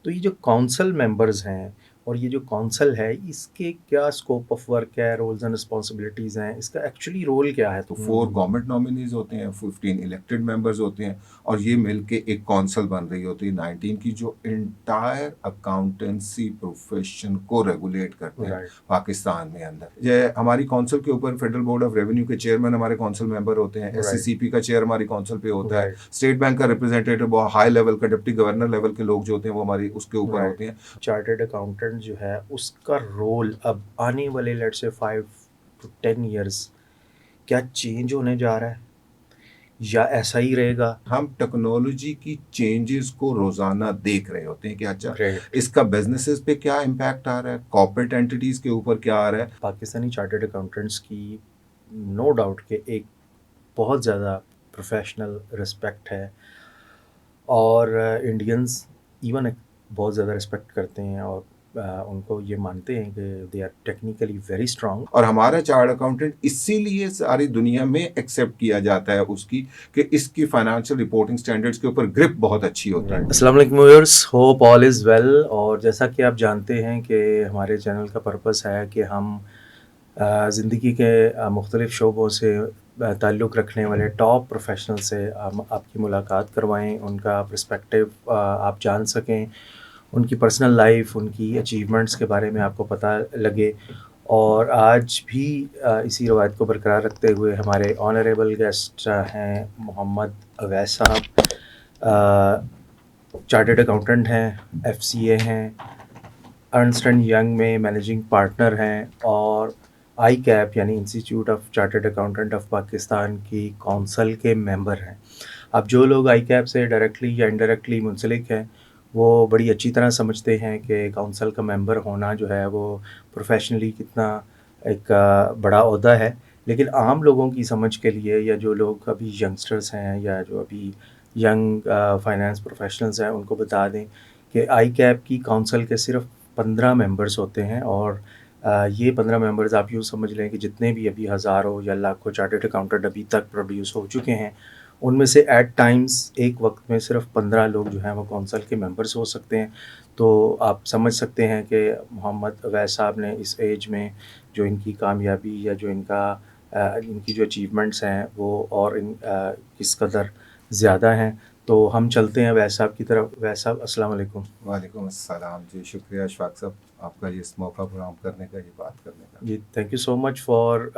तो ये जो काउंसिल मेंबर्स हैं और ये जो काउंसिल है, इसके क्या स्कोप ऑफ वर्क है, रोल्स एंड रिस्पॉन्सिबिलिटीज़ हैं, इसका एक्चुअली रोल क्या है? तो 4 गवर्नमेंट नॉमिनीज होते हैं, 15 इलेक्टेड मेंबर्स होते हैं और ये मिलके एक कौंसल बन रही होती है 19 की, जो इंटायर अकाउंटेंसी प्रोफेशन को रेगुलेट करते हैं राइट। पाकिस्तान में अंदर। ये हमारी कौंसल के ऊपर फेडरल बोर्ड ऑफ रेवेन्यू के चेयरमैन हमारे कौंसल मेंबर होते हैं, राइट। एससीसीपी का चेयर हमारी कौंसल पे होता है, राइट। स्टेट बैंक का रिप्रेजेंटेटिव बहुत हाई लेवल का डिप्टी गवर्नर लेवल के लोग जो होते हैं वो हमारी उसके ऊपर राइट। होते हैं। चार्टर्ड अकाउंटेंट जो है उसका रोल अब आने वाले लेट्स से 5 टू 10 इयर्स क्या चेंज होने जा रहा है या ऐसा ही रहेगा? हम टेक्नोलॉजी की चेंजेस को रोजाना देख रहे होते हैं कि अच्छा ग्रेट। इसका बिजनेसेस पे क्या इम्पैक्ट आ रहा है, कॉर्पोरेट एंटिटीज के ऊपर क्या आ रहा है। पाकिस्तानी चार्टर्ड अकाउंटेंट्स की नो डाउट के एक बहुत ज़्यादा प्रोफेशनल रिस्पेक्ट है और इंडियंस इवन बहुत ज़्यादा रिस्पेक्ट करते हैं और उनको ये मानते हैं कि they are technically very strong. और हमारा चार्ट अकाउंटेंट इसीलिए सारी दुनिया में एक्सेप्ट किया जाता है उसकी कि इसकी फाइनेंशियल रिपोर्टिंग स्टैंडर्ड्स के ऊपर ग्रिप बहुत अच्छी होती है। अस्सलाम वालेकुम viewers, hope all is well. और जैसा कि आप जानते हैं कि हमारे चैनल का पर्पस है कि हम ज़िंदगी के मुख्तलिफ़ शोबों से ताल्लुक़ रखने वाले टॉप प्रोफेशनल से हम आपकी मुलाकात करवाएं, उनका पर्सपेक्टिव आप जान सकें, उनकी पर्सनल लाइफ, उनकी अचीवमेंट्स के बारे में आपको पता लगे। और आज भी इसी रवायत को बरकरार रखते हुए हमारे ऑनरेबल गेस्ट हैं मोहम्मद अवैस साहब। चार्टर्ड अकाउंटेंट हैं, एफसीए हैं, अर्नस्ट एंड यंग में मैनेजिंग पार्टनर हैं और आई कैप यानी institute of chartered accountant of Pakistan की काउंसिल के मेंबर हैं। अब जो लोग आई कैप से डायरेक्टली या इनडायरेक्टली मुंसलिक हैं, वो बड़ी अच्छी तरह समझते हैं कि काउंसिल का मेंबर होना जो है वो प्रोफेशनली कितना एक बड़ा ओहदा है। लेकिन आम लोगों की समझ के लिए या जो लोग अभी यंगस्टर्स हैं या जो अभी यंग फाइनेंस प्रोफेशनल्स हैं, उनको बता दें कि आई कैप की काउंसिल के सिर्फ 15 मेंबर्स होते हैं और ये 15 मेंबर्स आप यूँ समझ लें कि जितने भी अभी हज़ारों या लाखों चार्टर्ड अकाउंटेंट अभी तक प्रोड्यूस हो चुके हैं, उनमें से एट टाइम्स एक वक्त में सिर्फ 15 लोग जो हैं वो काउंसिल के मेंबर्स हो सकते हैं। तो आप समझ सकते हैं कि मोहम्मद अवैस साहब ने इस एज में जो इनकी कामयाबी या जो इनकी जो अचीवमेंट्स हैं वो और किस कदर ज़्यादा हैं। तो हम चलते हैं अवैस साहब की तरफ। अवैस साहब, अस्सलाम वालेकुम। वालेकुम अस्सलाम जी, शुक्रिया अशफाक साहब आपका ये इस मौका फराहम करने का, ये बात करने का। जी, thank you so much for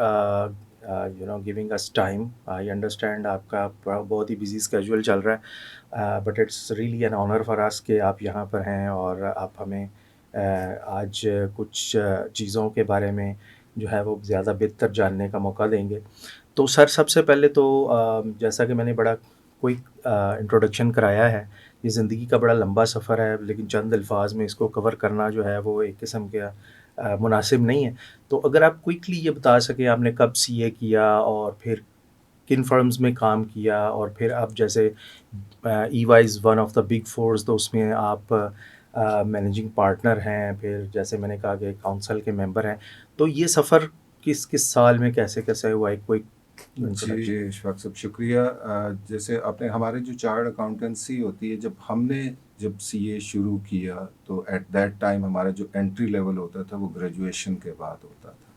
giving us time. I understand आपका बहुत ही बिजी स्केड्यूल चल रहा है, but it's really an honour for us कि आप यहाँ पर हैं और आप हमें आज कुछ चीज़ों के बारे में जो है वो ज़्यादा बेहतर जानने का मौका देंगे। तो सर, सबसे पहले तो जैसा कि मैंने बड़ा क्विक इंट्रोडक्शन कराया है, ये ज़िंदगी का बड़ा लंबा सफ़र है, लेकिन चंद अल्फाज में इसको कवर करना जो है वो एक किस्म का मुनासिब नहीं है। तो अगर आप क्विकली ये बता सकें आपने कब सीए किया और फिर किन फर्म्स में काम किया और फिर अब जैसे EY is one of the big force, तो उसमें आप मैनेजिंग पार्टनर हैं, फिर जैसे मैंने कहा कि काउंसिल के मेंबर हैं। तो ये सफ़र किस किस साल में कैसे-कैसे हुआ, एक क्विक इंट्रोडक्शन? जी अशफाक साहब शुक्रिया। जैसे आपने हमारे जो चार्ट अकाउंटेंसी होती है, जब सीए शुरू किया तो एट दैट टाइम हमारा जो एंट्री लेवल होता था वो ग्रेजुएशन के बाद होता था।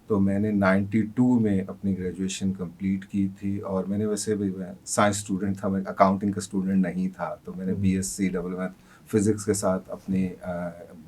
तो मैंने 92 में अपनी ग्रेजुएशन कंप्लीट की थी और मैंने वैसे भी साइंस स्टूडेंट था, मैं अकाउंटिंग का स्टूडेंट नहीं था, तो मैंने बीएससी डबल मैथ फिज़िक्स के साथ अपनी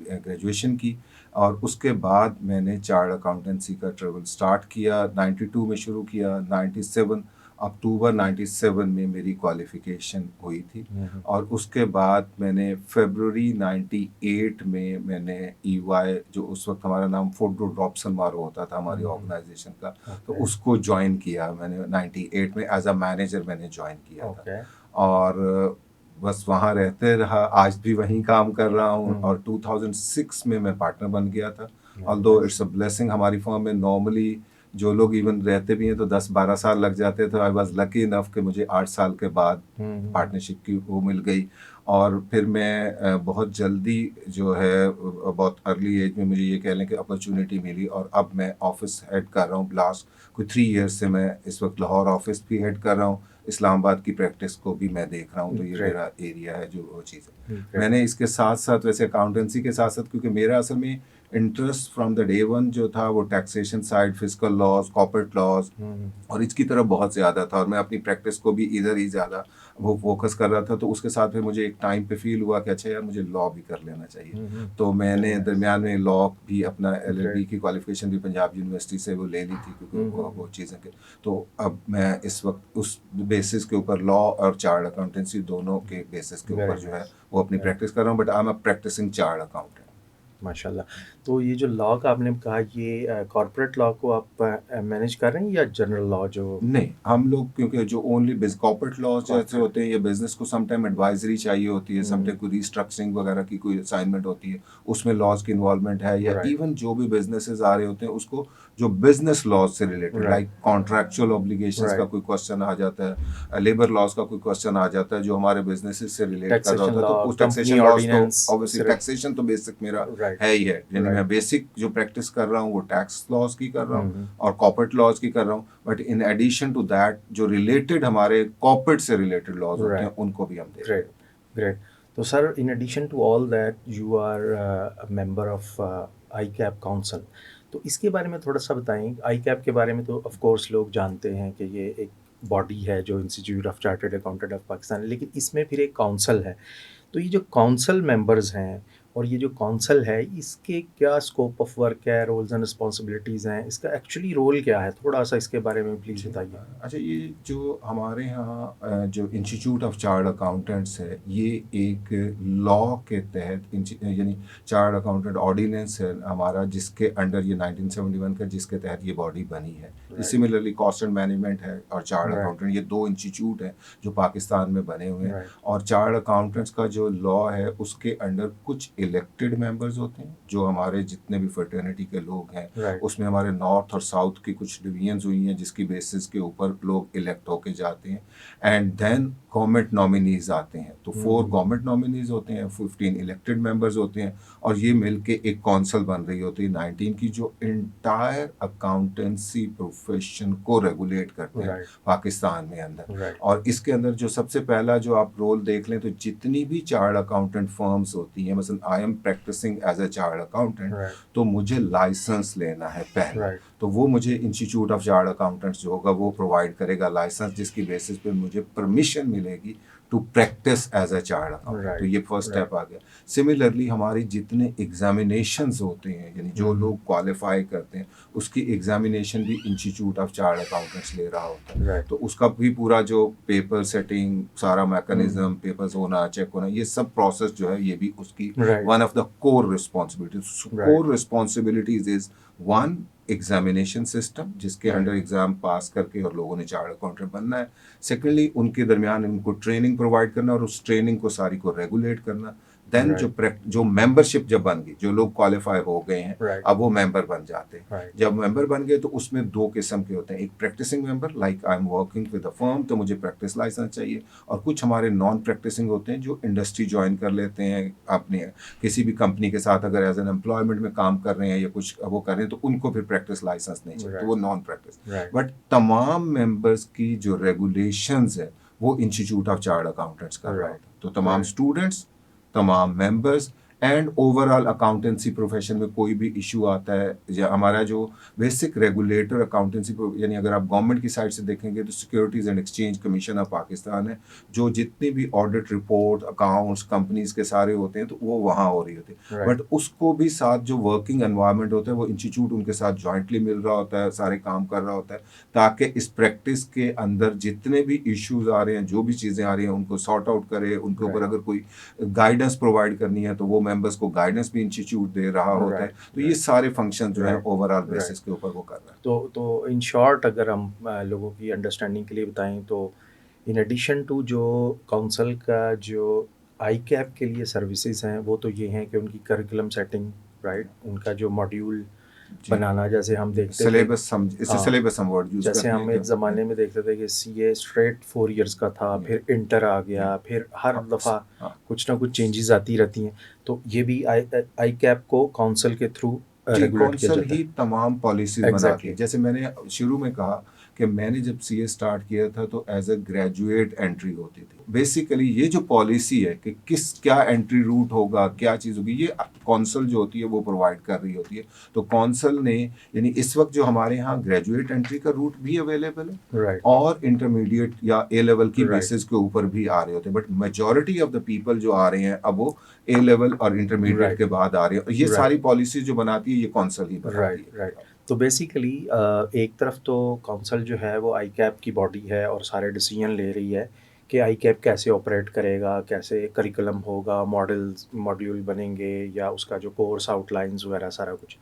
ग्रेजुएशन की और उसके बाद मैंने चार्ट अकाउंटेंसी का ट्रेवल स्टार्ट किया। 92 में शुरू किया, 97 अक्टूबर 97 में मेरी क्वालिफ़िकेशन हुई थी और उसके बाद मैंने फरवरी 98 में मैंने ईवाई, जो उस वक्त हमारा नाम फोर्डो रॉबसन मारो होता था हमारी ऑर्गेनाइजेशन का, तो उसको ज्वाइन किया मैंने 98 में एज अ मैनेजर मैंने ज्वाइन किया था और बस वहाँ रहते रहा, आज भी वहीं काम कर रहा हूँ और 2006 में मैं पार्टनर बन गया था। ऑल्दो इट्स अ ब्लेसिंग, हमारी फर्म में नॉर्मली जो लोग इवन रहते भी हैं तो 10-12 साल लग जाते थे। आई वाज लकी इनफ कि मुझे 8 साल के बाद पार्टनरशिप की वो मिल गई और फिर मैं बहुत जल्दी जो है बहुत अर्ली एज में मुझे ये कह लें कि अपॉर्चुनिटी मिली और अब मैं ऑफिस हेड कर रहा हूँ। लास्ट कोई 3 ईयर्स से मैं इस वक्त लाहौर ऑफिस भी हेड कर रहा हूँ, इस्लामाबाद की प्रैक्टिस को भी मैं देख रहा हूँ। तो ये ग्रेट, मेरा एरिया है जो वो चीज़ है। ग्रेट। मैंने इसके साथ साथ वैसे अकाउंटेंसी के साथ साथ, क्योंकि मेरा असल में interest from the day one जो था वो taxation side, physical laws, corporate laws हुँ, और इसकी तरफ बहुत ज़्यादा था और मैं अपनी प्रैक्टिस को भी इधर ही ज़्यादा वो फोकस कर रहा था। तो उसके साथ फिर मुझे एक टाइम पे फील हुआ कि अच्छा यार मुझे लॉ भी कर लेना चाहिए। हुँ, हुँ। तो मैंने वेरी नाइस, दरमियान में लॉ भी अपना ग्रेट। एलएलबी की क्वालिफिकेशन भी पंजाब यूनिवर्सिटी से वो ले ली थी, क्योंकि हुँ, हुँ, वो हुँ। चीज़ें के। तो अब मैं इस वक्त उस बेसिस के ऊपर लॉ और चार्ट अकाउंटेंसी दोनों के बेसिस के ऊपर वेरी जो है नाइस, वो अपनी वेरी प्रैक्टिस कर रहा हूँ, but I am a practising chart accountant. माशाल्लाह। तो ये जो लॉ का आपने कहा ये कॉर्पोरेट लॉ को आप मैनेज कर रहे हैं या जनरल लॉ जो नहीं, हम लोग क्योंकि जो ओनली कॉर्पोरेट लॉज जैसे कॉर्पोरेट? होते हैं या बिजनेस को समटाइम एडवाइजरी चाहिए होती है, हुँ, समटाइम कोई रिस्ट्रक्चरिंग वगैरह की कोई असाइनमेंट होती है, उसमें लॉज की इन्वॉल्वमेंट है, या राइट, इवन जो भी बिजनेसेस आ रहे होते हैं उसको जो बिजनेस लॉज से related right, like contractual obligations का राइट। कोई क्वेश्चन आ जाता है, लेबर लॉज का कोई क्वेश्चन आ जाता है जो हमारे बिजनेसेस से रिलेट कर रहा टैक्सेशन होता है, तो लॉ, उस कंपनी टैक्सेशन लॉज तो ऑर्डिनेंस ऑब्वियसली सिर्फ़ टैक्सेशन तो बेसिक मेरा राइट, है ही है, यानी मैं राइट। बेसिक जो प्रैक्टिस कर रहा हूँ वो टैक्स लॉज की कर रहा हुँ, हूँ हुँ। और कॉर्पोरेट लॉज की कर रहा हूँ। But in addition to that जो रिलेटेड हमारे कॉर्पोरेट से रिलेटेड लॉज होते हैं राइट, उनको भी हम देख रहे ग्रेट, ग्रेट। तो sir in addition to all that you are a member of ICAP council. तो इसके बारे में थोड़ा-सा बताएँ। आईकैप के बारे में तो ऑफ़ कोर्स लोग जानते हैं कि ये एक बॉडी है जो institute of chartered accountant of Pakistan है, लेकिन इसमें फिर एक काउंसिल है। तो ये जो काउंसिल मेंबर्स हैं और ये जो काउंसिल है, इसके क्या स्कोप ऑफ वर्क है, रोल्स एंड रिस्पॉन्सिबिलिटीज़ हैं, इसका एक्चुअली रोल क्या है? थोड़ा-सा इसके बारे में प्लीज़ जी। बताइए। अच्छा, ये जो हमारे यहाँ जो इंस्टीट्यूट ऑफ चार्ट अकाउंटेंट्स है, ये एक लॉ के तहत यानी चार्ट अकाउंटेंट ऑर्डिनेंस है हमारा, जिसके अंडर ये 1971 का, जिसके तहत ये बॉडी बनी है। ये right, similarly cost and management है और चार्ट राइट, अकाउंटेंट, ये दो इंस्टीट्यूट हैं जो पाकिस्तान में बने हुए हैं। राइट, और चार्ट अकाउंटेंट्स का जो लॉ है उसके अंडर कुछ इलेक्टेड मेंबर्स होते हैं, जो हमारे जितने भी फर्टर्निटी के लोग हैं राइट, उसमें हमारे नॉर्थ और साउथ की कुछ डिवीजन्स हुई हैं जिसकी बेसिस के ऊपर लोग इलेक्ट होके जाते हैं। एंड देन गवर्नमेंट नॉमिनीज आते हैं, तो हुँ, 4 हुँ, गवर्नमेंट नॉमिनीज होते हैं, 15 इलेक्टेड मेंबर्स होते हैं और ये मिलके एक काउंसिल बन रही होती है 19 की, जो इंटायर अकाउंटेंसी प्रोफेशन को रेगुलेट करते हैं राइट, पाकिस्तान में अंदर। राइट, और इसके अंदर जो सबसे पहला जो आप रोल देख लें, तो जितनी भी चार्ट अकाउंटेंट फर्म्स होती हैं, मसलन I am practising as a chart accountant, right, तो मुझे लाइसेंस लेना है पहले। राइट, तो वो मुझे इंस्टीट्यूट ऑफ चार्ट अकाउंटेंट्स जो होगा वो प्रोवाइड करेगा लाइसेंस, जिसकी बेसिस पे मुझे परमिशन मिलेगी to practise as a chart accountant. तो राइट, ये फर्स्ट राइट, स्टेप आ गया। सिमिलरली हमारी जितने एग्जामिनेशंस होते हैं, यानी जो हुँ, हुँ, लोग क्वालिफाई करते हैं, उसकी एग्जामिनेशन भी इंस्टीट्यूट ऑफ चार्ट अकाउंटेंट्स ले रहा होता है। राइट, तो उसका भी पूरा जो पेपर सेटिंग, सारा हुँ, मैकेनिज्म, हुँ, पेपर्स होना, चेक होना, ये सब प्रोसेस जो है ये भी उसकी right, one of the core responsibilities. Right, core responsibilities is one, examination system, जिसके अंडर राइट, एग्जाम पास करके और लोगों ने चार्ट अकाउंटेंट बनना है। सेकेंडली उनके दरमियान उनको ट्रेनिंग प्रोवाइड करना और उस ट्रेनिंग को सारी को रेगुलेट करना। देन राइट, जो मेंबरशिप जब बन गई, जो लोग क्वालिफाई हो गए हैं, राइट, अब वो मेंबर बन जाते हैं। राइट, जब मेंबर बन गए तो उसमें दो किस्म के होते हैं। एक practising member, like I am working with a firm, तो मुझे प्रैक्टिस लाइसेंस चाहिए। और कुछ हमारे नॉन प्रैक्टिसिंग होते हैं जो इंडस्ट्री ज्वाइन कर लेते हैं अपने किसी भी कंपनी के साथ, अगर एज एन एम्प्लॉयमेंट में काम कर रहे हैं या कुछ वो कर रहे हैं, तो उनको फिर प्रैक्टिस लाइसेंस नहीं चाहिए, तो राइट, वो नॉन प्रैक्टिस। राइट, बट तमाम मेंबर्स की जो रेगुलेशंस है वो इंस्टीट्यूट ऑफ चार्ट अकाउंटेंट्स कर रहा राइट, होता है। तो तमाम राइट, स्टूडेंट्स, तमाम members and overall accountancy profession में कोई भी इशू आता है, या हमारा जो बेसिक रेगुलेटर अकाउंटेंसी, यानी अगर आप गवर्नमेंट की साइड से देखेंगे तो securities and exchange commission of Pakistan है, जो जितनी भी ऑडिट रिपोर्ट, अकाउंट्स, कंपनीज के सारे होते हैं, तो वो वहाँ हो रही होती है। राइट, बट उसको भी साथ जो वर्किंग एनवायरनमेंट होता है वो इंस्टीट्यूट उनके साथ जॉइंटली मिल रहा होता है, सारे काम कर रहा होता है, ताकि इस प्रैक्टिस के अंदर जितने भी इश्यूज आ रहे हैं, जो भी चीज़ें आ रही हैं, उनको सॉर्ट आउट करे। उनके ऊपर राइट, अगर कोई गाइडेंस प्रोवाइड करनी है तो वो मेंबर्स को गाइडेंस भी इंस्टीट्यूट दे रहा होता है। राइट, तो ये राइट, सारे फंक्शन जो है राइट, ओवरऑल राइट। बेसिस के ऊपर वो कर रहा है। तो इन शॉर्ट अगर हम लोगों की अंडरस्टैंडिंग के लिए बताएँ तो इन एडिशन टू जो काउंसिल का जो आईकैप के लिए सर्विसेज़ हैं, वो तो ये हैं कि उनकी करिकुलम सेटिंग, राइट? उनका जो मॉड्यूल जी। बनाना, जैसे हम देखते थे। सिलेबस समझ इससे हाँ, सिलेबस हम वर्ड यूज़ जैसे करते हैं हम कि एक ज़माने में देखते थे कि सीए स्ट्रेट 4 इयर्स का था, जी, फिर इंटर आ गया, जी। फिर हर हाँ, दफ़ा हाँ। कुछ ना कुछ चेंजेस आती रहती हैं। तो ये भी आई कैप को काउंसिल के थ्रू जी, रेगुलेट किया कौंसल जाता ही है। तमाम पॉलिसीज़ बनाती है। एग्ज़ैक्टली। जैसे मैंने शुरू में कहा कि मैंने जब सीए स्टार्ट किया था तो एज़ अ ग्रेजुएट एंट्री होती थी। बेसिकली ये जो पॉलिसी है कि क्या एंट्री रूट होगा, क्या चीज़ होगी, ये कौंसल जो होती है वो प्रोवाइड कर रही होती है। तो कौंसल ने यानी इस वक़्त जो हमारे यहाँ ग्रेजुएट एंट्री का रूट भी अवेलेबल है राइट, और इंटरमीडिएट या ए लेवल की राइट, बेसिस के ऊपर भी आ रहे होते हैं। But majority of the people जो आ रहे हैं अब वो ए लेवल और इंटरमीडिएट राइट, के बाद आ रहे हैं। ये राइट, सारी पॉलिसी जो बनाती है ये कौंसल ही बनाती राइट, है। राइट। तो बेसिकली एक तरफ तो काउंसिल जो है वो आई कैप की बॉडी है और सारे डिसीजन ले रही है कि आई कैप कैसे ऑपरेट करेगा, कैसे करिकुलम होगा, मॉड्यूल बनेंगे या उसका जो कोर्स आउटलाइंस वगैरह सारा कुछ।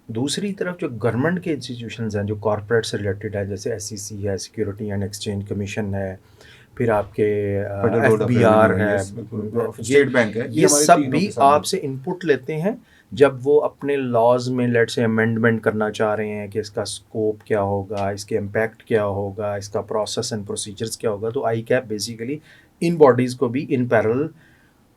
दूसरी तरफ जो गवर्नमेंट के इंस्टीट्यूशंस हैं जो कॉरपोरेट से रिलेटेड है, जैसे एसईसी है, सिक्योरिटी एंड एक्सचेंज कमीशन है, फिर आपके federal board of FBR revenue है, है, यस बिल्कुल, ये स्टेट बैंक है, ये ये हमारे सब तीनों भी के साथ आपसे इनपुट लेते हैं जब वो अपने लॉज में लेट से अमेंडमेंट करना चाह रहे हैं कि इसका स्कोप क्या होगा, इसके इम्पैक्ट क्या होगा, इसका प्रोसेस एंड प्रोसीजर्स क्या होगा। तो आई कैप बेसिकली इन बॉडीज़ को भी इन पैरेलल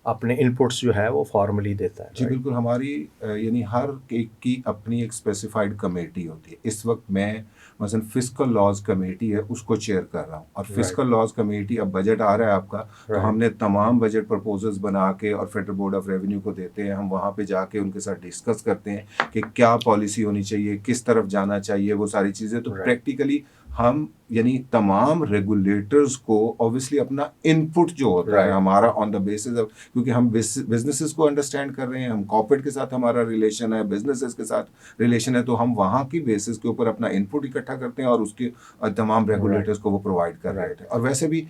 अपने इनपुट्स जो है वो फॉर्मली देता है, जी राइट? बिल्कुल, हमारी यानी हर एक की अपनी एक स्पेसिफाइड कमेटी होती है। इस वक्त मैं मसलन फिस्कल लॉज कमेटी है उसको चेयर कर रहा हूँ और राइट, फिस्कल लॉज कमेटी, अब बजट आ रहा है आपका, तो राइट, हमने तमाम बजट प्रपोजल्स बना के और फेडरल बोर्ड ऑफ रेवेन्यू को देते हैं। हम वहाँ पे जाके उनके साथ डिस्कस करते हैं कि क्या पॉलिसी होनी चाहिए, किस तरफ जाना चाहिए, वो सारी चीज़ें। तो राइट, प्रैक्टिकली हम यानी तमाम रेगुलेटर्स को ऑब्वियसली अपना इनपुट जो होता है राइट, हमारा ऑन द बेसिस ऑफ, क्योंकि हम बिजनेसेस को अंडरस्टैंड कर रहे हैं, हम कॉर्पोरेट के साथ हमारा रिलेशन है, बिजनेसेस के साथ रिलेशन है, तो हम वहाँ की बेसिस के ऊपर अपना इनपुट इकट्ठा करते हैं और उसके तमाम राइट, रेगुलेटर्स को वो प्रोवाइड कर रहे राइट, होते हैं। और वैसे भी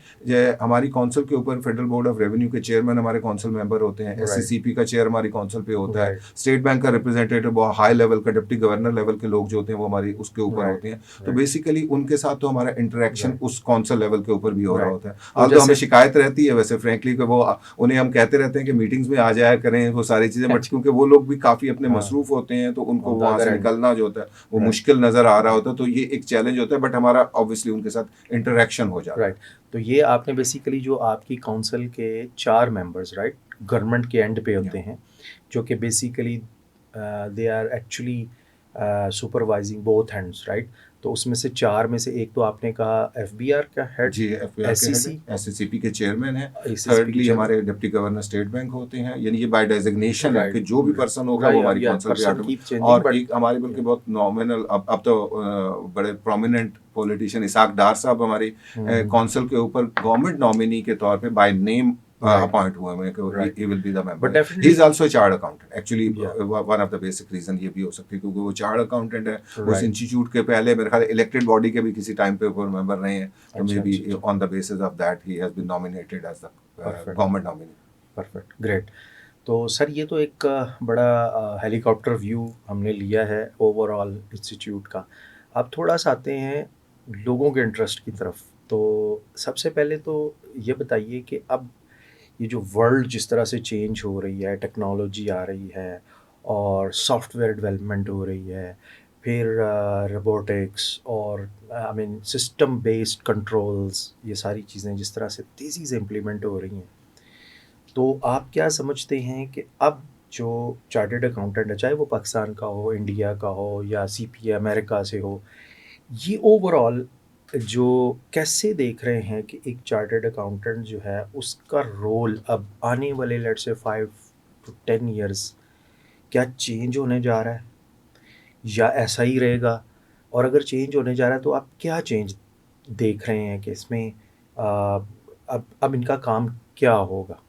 हमारी काउंसिल के ऊपर फेडरल बोर्ड ऑफ रेवेन्यू के चेयरमैन हमारे काउंसिल मेंबर होते हैं, राइट, एससीसीपी का चेयर हमारी काउंसिल पे होता है, राइट, स्टेट बैंक का रिप्रेजेंटेटिव बहुत हाई लेवल का डिप्टी गवर्नर लेवल के लोग जो होते हैं वो हमारी उसके ऊपर राइट, होते हैं। तो राइट, बेसिकली उनके साथ तो हमारा इंटरेक्शन राइट, उस कौंसल लेवल के ऊपर भी हो रहा राइट। होता है। तो तो हमें जैसे शिकायत रहती है वैसे फ्रैंकली कि वो उन्हें हम कहते रहते हैं कि मीटिंग्स में आ जाया करें वो सारी चीज़ें, बट अच्छा, क्योंकि वो लोग भी काफ़ी अपने हाँ, मसरूफ होते हैं तो उनको ऑन द वहाँ अदर से एंड, निकलना जो होता है वो राइट, मुश्किल नज़र आ रहा होता है। तो ये एक चैलेंज होता है, बट हमारा ऑब्वियसली उनके साथ इंटरेक्शन हो जाता राइट। है। तो ये आपने बेसिकली जो आपकी काउंसिल के 4 मेंबर्स, राइट, गवर्नमेंट के एंड पे या होते हैं, जो कि basically they are actually supervising both hands, right? तो उसमें से 4 में से एक तो आपने कहा एफबीआर का हेड, जी, एफबीआर के हेड एसईसी, है, एससीसीपी के चेयरमैन हैं, एसएसपी के थर्डली चेयरमैन, हमारे डिप्टी गवर्नर स्टेट बैंक होते हैं, यानी ये बाय डेजिग्नेशन है राइट, कि जो भी पर्सन होगा वो राइट, हमारी या काउंसिल पे पर्सन कीप ऑटोमेटिक। चेंजिंग और बट एक हमारे बल्कि बहुत नॉमिनल, अब तो बड़े प्रोमिनेंट पॉलिटिशियन इसाक डार साहब हमारी काउंसिल के ऊपर गवर्नमेंट नॉमिनी के तौर पे बाय नेम राइट, अपॉइंट हुए हैं कि right, he will be the but member. He definitely, is also chartered accountant actually. Yeah, one of the basic reason ये भी हो सकती है क्योंकि वो चार्ट अकाउंटेंट है उस राइट, इंस्टीट्यूट के, पहले मेरे ख्याल इलेक्टेड बॉडी के भी किसी टाइम पे ऊपर मेंबर रहे हैं। So अच्छा, maybe अच्छा, अच्छा, on the basis of that he has been nominated as the perfect, government nominee. Perfect, great. तो सर ये तो एक बड़ा हेलीकॉप्टर व्यू हमने लिया है ओवरऑल इंस्टीट्यूट का। अब थोड़ा सा आते हैं लोगों के इंटरेस्ट की तरफ। तो सबसे पहले तो ये बताइए कि अब ये जो वर्ल्ड जिस तरह से चेंज हो रही है, टेक्नोलॉजी आ रही है और सॉफ्टवेयर डेवलपमेंट हो रही है, फिर रोबोटिक्स और I mean system based controls, ये सारी चीज़ें जिस तरह से तेज़ी से इम्प्लीमेंट हो रही हैं, तो आप क्या समझते हैं कि अब जो चार्टर्ड अकाउंटेंट है, चाहे वो पाकिस्तान का हो, इंडिया का हो या सीपीए अमेरिका से हो, ये ओवरऑल जो कैसे देख रहे हैं कि एक चार्टर्ड अकाउंटेंट जो है उसका रोल अब आने वाले लेट्स से 5 टू 10 इयर्स क्या चेंज होने जा रहा है या ऐसा ही रहेगा? और अगर चेंज होने जा रहा है तो आप क्या चेंज देख रहे हैं कि इसमें अब इनका काम क्या होगा?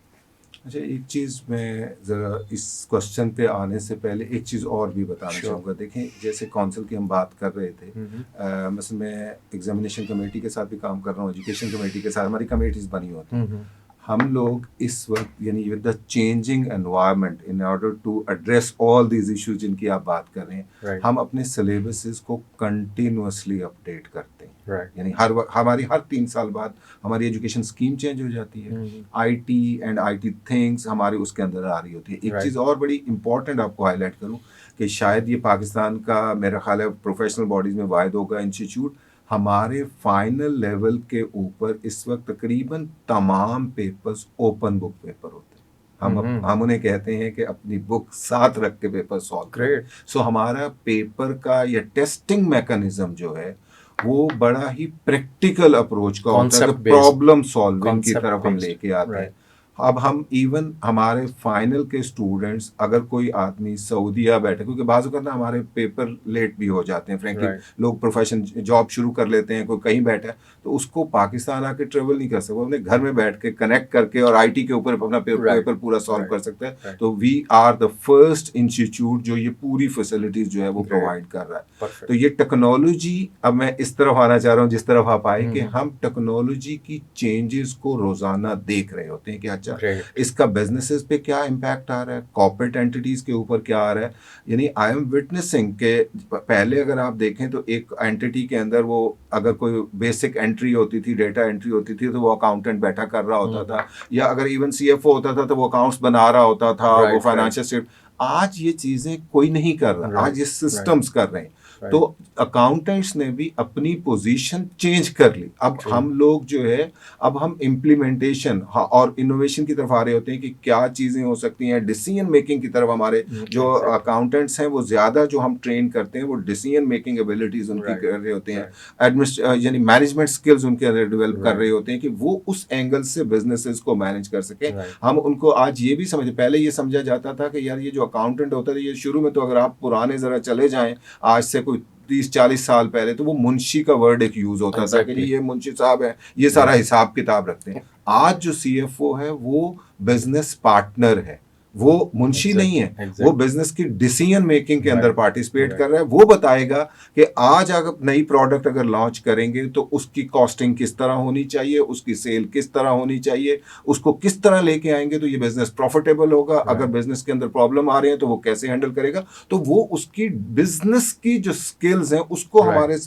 अच्छा, एक चीज़ मैं ज़रा इस क्वेश्चन पे आने से पहले एक चीज़ और भी बताना श्योर। चाहूँगा। देखें, जैसे काउंसिल की हम बात कर रहे थे, हुँ, मसलन मैं एग्जामिनेशन कमेटी के साथ भी काम कर रहा हूँ, एजुकेशन कमेटी के साथ हमारी कमेटीज़ बनी होती हैं। हुँ, हुँ। हम लोग इस वक्त यानी with the changing environment in order to address all these issues जिनकी आप बात कर रहे हैं, राइट हम अपने सिलेबसेस को कंटिन्यूअसली अपडेट करते हैं। राइट यानी हमारी हर 3 साल बाद हमारी एजुकेशन स्कीम चेंज हो जाती है। आईटी एंड आईटी थिंग्स हमारी उसके अंदर आ रही होती है। एक Right. चीज़ और बड़ी इंपॉर्टेंट आपको हाईलाइट करूं कि शायद ये पाकिस्तान का मेरा ख्याल है प्रोफेशनल बॉडीज़ में वाहिद होगा इंस्टीट्यूट, हमारे फाइनल लेवल के ऊपर इस वक्त तकरीबन तमाम पेपर्स ओपन बुक पेपर होते हैं। हम उन्हें कहते हैं कि अपनी बुक साथ रख के पेपर सॉल्व करें। ग्रेट सो हमारा पेपर का या टेस्टिंग मैकेनिज्म जो है वो बड़ा ही प्रैक्टिकल अप्रोच का होता है, Concept based. प्रॉब्लम सॉल्विंग की Concept तरफ हम based. लेके आते हैं। Right. अब हम इवन हमारे फाइनल के स्टूडेंट्स, अगर कोई आदमी सऊदीया बैठे, क्योंकि बाज़ ना हमारे पेपर लेट भी हो जाते हैं फ्रेंकली, Right. लोग प्रोफेशन जॉब शुरू कर लेते हैं, कोई कहीं बैठा है तो उसको पाकिस्तान आके ट्रेवल नहीं कर सकता, वो अपने घर में बैठ के कनेक्ट करके और आईटी के ऊपर अपना Right. पेपर पूरा सॉल्व Right. कर सकता है। Right. तो we are the first institute जो ये पूरी फैसिलिटीज जो है वो Great. प्रोवाइड कर रहा है। Perfect. तो ये टेक्नोलॉजी, अब मैं इस तरफ आना चाह रहा हूँ जिस तरफ आप आए कि हम टेक्नोलॉजी की चेंजेस को रोजाना देख रहे होते हैं कि अच्छा Great. इसका बिजनेसेस पे क्या इम्पैक्ट आ रहा है, कॉर्पोरेट एंटिटीज के ऊपर क्या आ रहा है। यानी आई एम विटनेसिंग के पहले अगर आप देखें तो एक एंटिटी के अंदर वो अगर कोई बेसिक एंट्री होती थी, डेटा एंट्री होती थी, तो वो अकाउंटेंट बैठा कर रहा होता था, या अगर इवन सीएफओ होता था तो वो अकाउंट्स बना रहा होता था, वो Right. Financial state. आज ये चीजें कोई नहीं कर रहा, Right. आज ये सिस्टम्स कर रहे हैं। Right. तो अकाउंटेंट्स ने भी अपनी पोजीशन चेंज कर ली। अब True. हम लोग जो है, अब हम इम्प्लीमेंटेशन और इनोवेशन की तरफ आ रहे होते हैं कि क्या चीजें हो सकती हैं। डिसीजन मेकिंग की तरफ हमारे जो Exactly. अकाउंटेंट्स हैं वो ज्यादा जो हम ट्रेन करते हैं वो डिसीजन मेकिंग एबिलिटीज उनकी Right. कर रहे होते हैं, Right. यानी मैनेजमेंट स्किल्स उनके अंदर डेवलप कर Right. रहे होते हैं कि वो उस एंगल से बिजनेसेस को मैनेज कर सकें। Right. हम उनको आज ये भी समझ, पहले ये समझा जाता था कि यार ये जो अकाउंटेंट होता था, ये शुरू में तो अगर आप पुराने जरा चले जाएं आज से कोई 30-40 साल पहले, तो वो मुंशी का वर्ड एक यूज होता था कि जी ये मुंशी साहब है, ये सारा हिसाब किताब रखते हैं। आज जो सीएफओ है वो बिजनेस पार्टनर है, वो मुंशी नहीं है, वो बिजनेस की डिसीजन मेकिंग के अंदर पार्टिसिपेट कर रहा है। वो बताएगा कि आज अगर नई प्रोडक्ट अगर लॉन्च करेंगे तो उसकी कॉस्टिंग किस तरह होनी चाहिए, उसकी सेल किस तरह होनी चाहिए, उसको किस तरह लेके आएंगे तो ये बिजनेस प्रॉफिटेबल होगा, अगर बिजनेस के अंदर प्रॉब्लम आ रहे हैं तो वो कैसे हैंडल करेगा। तो वो उसकी बिजनेस की जो स्किल्स हैं उसको हमारे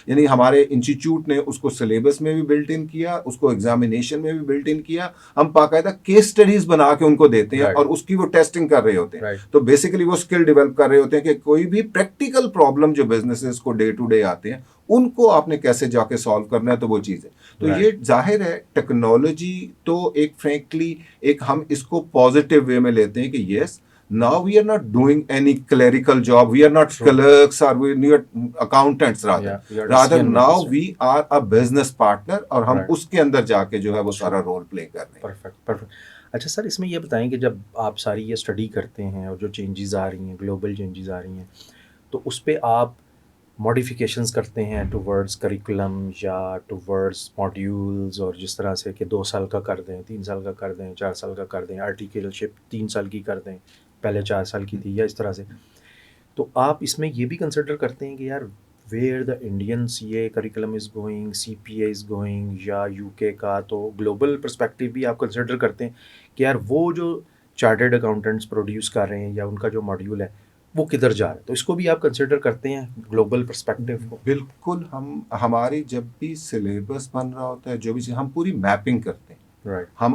यानी हमारे इंस्टीट्यूट ने उसको सिलेबस में भी बिल्ट इन किया, उसको एग्जामिनेशन में भी बिल्ट इन किया। हम बाकायदा केस स्टडीज बना के उनको देते हैं और की वो टेस्टिंग कर रहे होते हैं। Right. तो बेसिकली वो स्किल डेवलप कर रहे होते हैं कि कोई भी प्रैक्टिकल प्रॉब्लम जो बिजनेसेस को डे टू डे आते हैं उनको आपने कैसे जाके सॉल्व करना है। तो वो चीज़ है। तो Right. ये जाहिर है टेक्नोलॉजी तो एक फ्रेंकली एक हम इसको पॉजिटिव वे में लेते हैं कि yes, now we are not doing any clerical job, we are not clerks or we are accountants, rather now we are a business partner और हम उसके अंदर जाके जो है वो सारा रोल प्ले कर रहे हैं। Perfect perfect. अच्छा सर, इसमें ये बताएं कि जब आप सारी ये स्टडी करते हैं और जो चेंजेस आ रही हैं, ग्लोबल चेंजेस आ रही हैं, तो उस पर आप मॉडिफिकेशंस करते हैं टूवर्ड्स करिकुलम या टूवर्ड्स मॉड्यूल्स, और जिस तरह से कि 2 साल का कर दें, 3 साल का कर दें, 4 साल का कर दें, आर्टिकलशिप 3 साल की कर दें, पहले 4 साल की थी, या इस तरह से। तो आप इसमें ये भी कंसिडर करते हैं कि यार where the Indian CA curriculum is going, CPA is going, या यूके का, तो ग्लोबल पर्सपेक्टिव भी आप कंसिडर करते हैं कि यार वो जो चार्टर्ड अकाउंटेंट्स प्रोड्यूस कर रहे हैं या उनका जो मॉड्यूल है वो किधर जा रहा है, तो इसको भी आप कंसिडर करते हैं ग्लोबल पर्सपेक्टिव को? बिल्कुल। हम हमारी जब भी सिलेबस बन रहा होता है, जो भी हम पूरी मैपिंग करते हैं। Right. हम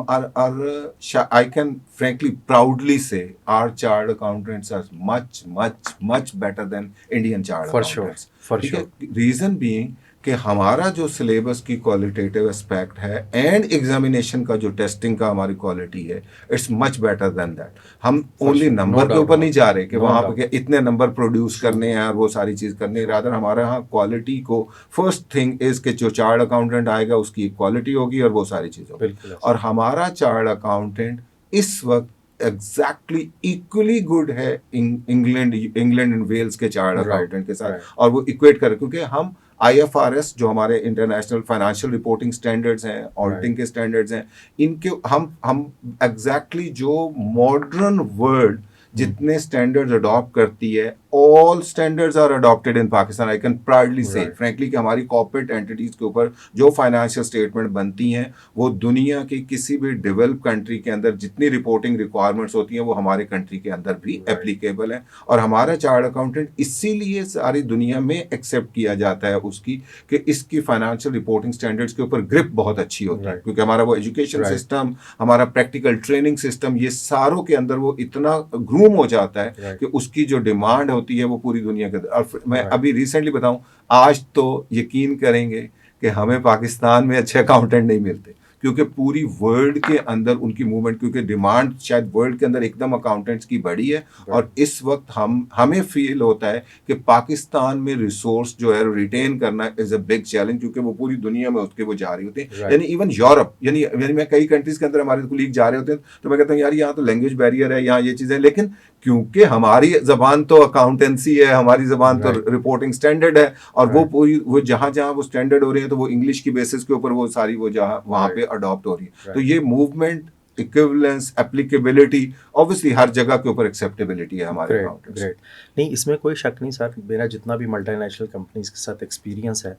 I can frankly proudly say our chartered accountants are much better than Indian chartered accountants. For sure. Reason being कि हमारा जो सिलेबस की क्वालिटेटिव एस्पेक्ट है एंड एग्जामिनेशन का जो टेस्टिंग का हमारी क्वालिटी है, it's much better than that. हम ओनली नंबर के ऊपर नहीं जा रहे कि वहाँ पे इतने नंबर प्रोड्यूस करने हैं और वो सारी चीज़ करनी है। रादर हमारे यहाँ क्वालिटी को फर्स्ट थिंग इज कि जो चार्टर्ड अकाउंटेंट आएगा उसकी क्वालिटी होगी और वो सारी चीज़ होगी। और हमारा चार्टर्ड अकाउंटेंट इस वक्त एग्जैक्टली इक्वली गुड है इंग्लैंड एंड वेल्स के चार्टर्ड अकाउंटेंट के साथ, और वो इक्वेट कर, क्योंकि हम IFRS जो हमारे इंटरनेशनल फाइनेंशियल रिपोर्टिंग स्टैंडर्ड्स हैं, ऑडिटिंग के स्टैंडर्ड्स हैं, इनके हम एग्जैक्टली जो मॉडर्न वर्ल्ड जितने स्टैंडर्ड्स अडॉप्ट करती है all standards are adopted in Pakistan. I can proudly say Right. Frankly कि हमारी कॉर्पोरेट एंटिटीज के ऊपर जो फाइनेंशियल स्टेटमेंट बनती हैं वो दुनिया की किसी भी डेवलप कंट्री के अंदर जितनी रिपोर्टिंग रिक्वायरमेंट्स होती हैं वो हमारे कंट्री के अंदर भी Right. एप्लीकेबल है। और हमारा चार्ट अकाउंटेंट इसीलिए सारी दुनिया में एक्सेप्ट किया जाता है उसकी कि इसकी फाइनेंशियल रिपोर्टिंग स्टैंडर्ड्स के ऊपर ग्रिप बहुत अच्छी होती है, Right. क्योंकि हमारा वो एजुकेशन Right. सिस्टम, हमारा प्रैक्टिकल ट्रेनिंग सिस्टम, ये सारों के अंदर वो इतना ग्रूम हो जाता है Right. कि उसकी जो डिमांड होती है वो पूरी दुनिया के अंदर। और मैं Right. अभी रिसेंटली बताऊं, आज तो यकीन करेंगे कि हमें पाकिस्तान में अच्छे अकाउंटेंट नहीं मिलते, क्योंकि पूरी वर्ल्ड के अंदर उनकी मूवमेंट, क्योंकि डिमांड शायद वर्ल्ड के अंदर एकदम अकाउंटेंट्स की बढ़ी है। और इस वक्त हमें फील होता है कि पाकिस्तान में रिसोर्स जो है रिटेन करना इज अ बिग चैलेंज, क्योंकि वो पूरी दुनिया में उसके वो जा रही होती है। यानी इवन यूरोप, यानी मैं कई कंट्रीज के अंदर हमारे कुलीग जा रहे होते हैं तो मैं कहता हूँ यार यहाँ तो लैंग्वेज बैरियर है, यहाँ ये चीज़ें, लेकिन क्योंकि हमारी जबान तो अकाउंटेंसी है, हमारी जबान तो रिपोर्टिंग स्टैंडर्ड है, और वो पूरी वो जहां जहां वो स्टैंडर्ड हो रही है तो वो इंग्लिश की बेसिस के ऊपर वो सारी वो जहां वहां पे अडॉप्ट हो रही है। तो ये मूवमेंट, इक्विवेलेंस, एप्लीकेबिलिटी, ऑब्वियसली हर जगह के ऊपर एक्सेप्टेबिलिटी है हमारे अकाउंटेंट्स। ग्रेट। नहीं, इसमें कोई शक नहीं सर, मेरा जितना भी मल्टीनेशनल कंपनीज के साथ एक्सपीरियंस है,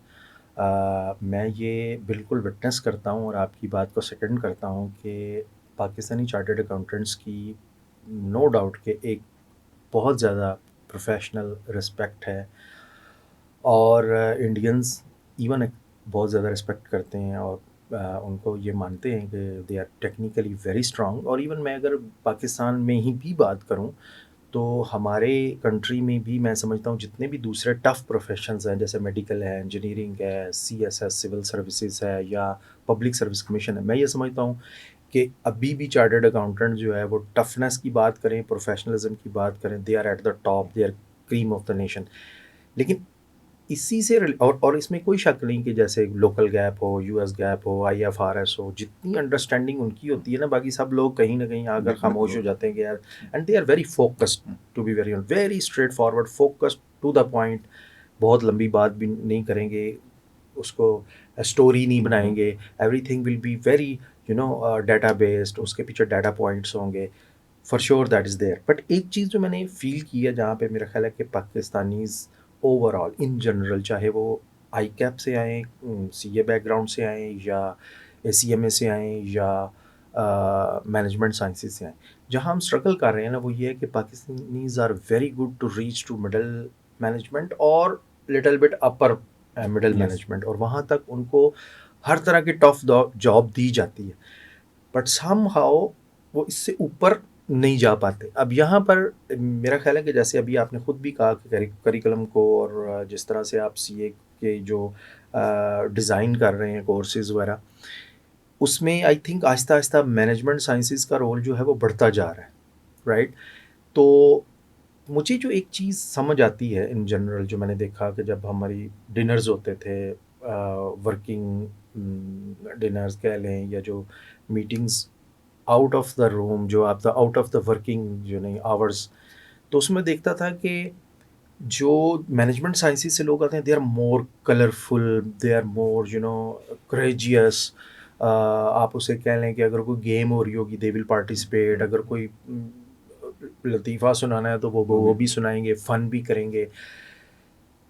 मैं ये बिल्कुल विटनेस करता हूँ और आपकी बात को सेकंड करता हूँ कि पाकिस्तानी चार्टर्ड अकाउंटेंट्स की नो डाउट के एक बहुत ज़्यादा प्रोफेशनल रिस्पेक्ट है, और इंडियंस इवन बहुत ज़्यादा रिस्पेक्ट करते हैं, और उनको ये मानते हैं कि they are technically very strong. और इवन मैं अगर पाकिस्तान में ही भी बात करूं तो हमारे कंट्री में भी मैं समझता हूँ जितने भी दूसरे टफ़ प्रोफेशंस हैं, जैसे मेडिकल है, इंजीनियरिंग है, सीएसएस सिविल सर्विसेज है, या पब्लिक सर्विस कमीशन है, मैं ये समझता हूँ कि अभी भी चार्टर्ड अकाउंटेंट जो है वो टफनेस की बात करें, प्रोफेशनलिज्म की बात करें, they are at the top, they are cream of the nation. लेकिन इसी से और इसमें कोई शक नहीं कि जैसे लोकल गैप हो, यूएस गैप हो, आईएफआरएस हो, जितनी अंडरस्टैंडिंग उनकी होती है ना, बाकी सब लोग कहीं ना कहीं आकर खामोश हो जाते हैं कि यार, and they are very focused, to be very very straightforward, focused to the point, बहुत लंबी बात भी नहीं करेंगे, उसको स्टोरी नहीं बनाएंगे, everything will be very data based, उसके पीछे डाटा पॉइंट्स होंगे, for sure that is there. But एक चीज़ जो मैंने फील की है, जहाँ पे मेरा ख्याल है कि पाकिस्तानीज़ ओवरऑल इन जनरल, चाहे वो आई कैप से आएँ, सीए बैकग्राउंड से आएँ, या एसीएमए से आएँ, या मैनेजमेंट साइंसेज से आएँ, जहाँ हम स्ट्रगल कर रहे हैं ना, वो ये है कि Pakistanis are very good to reach to middle management और little bit upper middle management, और वहाँ तक उनको हर तरह की टफ जॉब दी जाती है, बट समहाउ वो इससे ऊपर नहीं जा पाते। अब यहाँ पर मेरा ख्याल है कि जैसे अभी आपने ख़ुद भी कहा कि करिकुलम को, और जिस तरह से आप सीए के जो डिज़ाइन कर रहे हैं कोर्सेज़ वगैरह, उसमें I think Aahista Aahista management sciences का रोल जो है वो बढ़ता जा रहा है, राइट? तो मुझे जो एक चीज़ समझ आती है इन जनरल, जो मैंने देखा कि जब हमारी डिनर्स होते थे, वर्किंग डिनर्स कह लें, या जो meetings out of the room, जो आप the out of the working जो नहीं आवर्स, तो उसमें देखता था कि जो मैनेजमेंट साइंसेस से लोग आते हैं, they are more colourful, they are more courageous. आप उसे कह लें कि अगर कोई गेम हो रही होगी, दे विल पार्टिसिपेट, अगर कोई लतीफ़ा सुनाना है तो वो भी सुनाएंगे, फ़न भी करेंगे।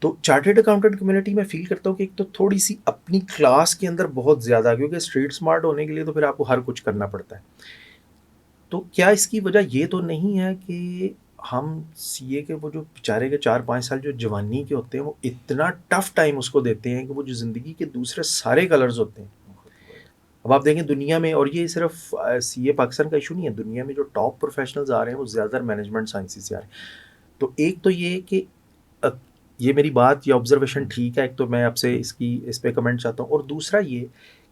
तो चार्टर्ड अकाउंटेंट कम्युनिटी में फ़ील करता हूँ कि एक तो थोड़ी सी अपनी क्लास के अंदर बहुत ज़्यादा, क्योंकि स्ट्रीट स्मार्ट होने के लिए तो फिर आपको हर कुछ करना पड़ता है। तो क्या इसकी वजह ये तो नहीं है कि हम सीए के वो जो बेचारे के 4-5 साल जो जवानी के होते हैं, वो इतना टफ टाइम उसको देते हैं कि वो जो ज़िंदगी के दूसरे सारे कलर्स होते हैं, अब आप देखें दुनिया में, और ये सिर्फ सीए पाकिस्तान का इशू नहीं है, दुनिया में जो टॉप प्रोफेशनल्स आ रहे हैं वो ज़्यादातर मैनेजमेंट साइंसेस से आ रहे हैं। तो एक तो ये कि ये मेरी बात या ऑब्जर्वेशन ठीक है, एक तो मैं आपसे इस पे कमेंट चाहता हूँ, और दूसरा ये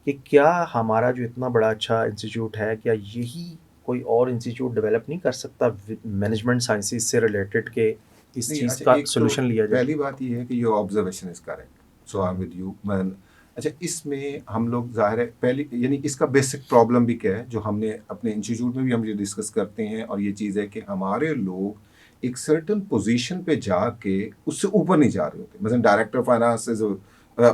कि क्या हमारा जो इतना बड़ा अच्छा इंस्टीट्यूट है, क्या यही कोई और इंस्टीट्यूट डेवलप नहीं कर सकता मैनेजमेंट साइंसेस से रिलेटेड के इस चीज़ का सोल्यूशन लिया जाए? पहली बात ये है कि your observation is correct, so I am with you man. अच्छा, इसमें हम लोग ज़ाहिर है पहली, यानी इसका बेसिक प्रॉब्लम भी क्या है जो हमने अपने इंस्टीट्यूट में भी हम ये डिस्कस करते हैं, और ये चीज़ है कि हमारे लोग एक सर्टन पोजीशन पे जाके उससे ऊपर नहीं जा रहे होते। मतलब director finance is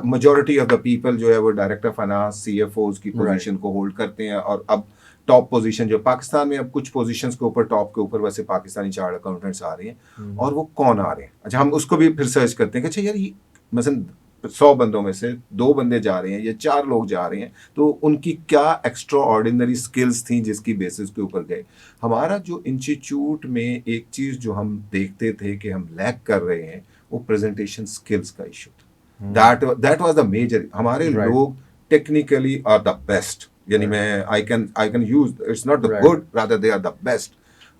majority of the people जो है वो डायरेक्टर फाइनेंस, सीएफओज की पोजीशन को होल्ड करते हैं, और अब टॉप पोजीशन जो पाकिस्तान में अब कुछ पोजीशंस के ऊपर टॉप के ऊपर वैसे पाकिस्तानी चार्ट अकाउंटेंट्स आ रहे हैं, और वो कौन आ रहे हैं। अच्छा, हम उसको भी फिर सर्च करते हैं कि अच्छा यार ये मसलन 100 बंदों में से 2 बंदे जा रहे हैं या 4 लोग जा रहे हैं, तो उनकी क्या एक्स्ट्रा ऑर्डिनरी स्किल्स थी जिसकी बेसिस के ऊपर गए। हमारा जो इंस्टीट्यूट में एक चीज़ जो हम देखते थे कि हम लैक कर रहे हैं, वो प्रेजेंटेशन स्किल्स का इशू था। That was the major. हमारे राइट लोग टेक्निकली आर द बेस्ट, यानी राइट मैं I can use, it's not the right good, rather they are the best.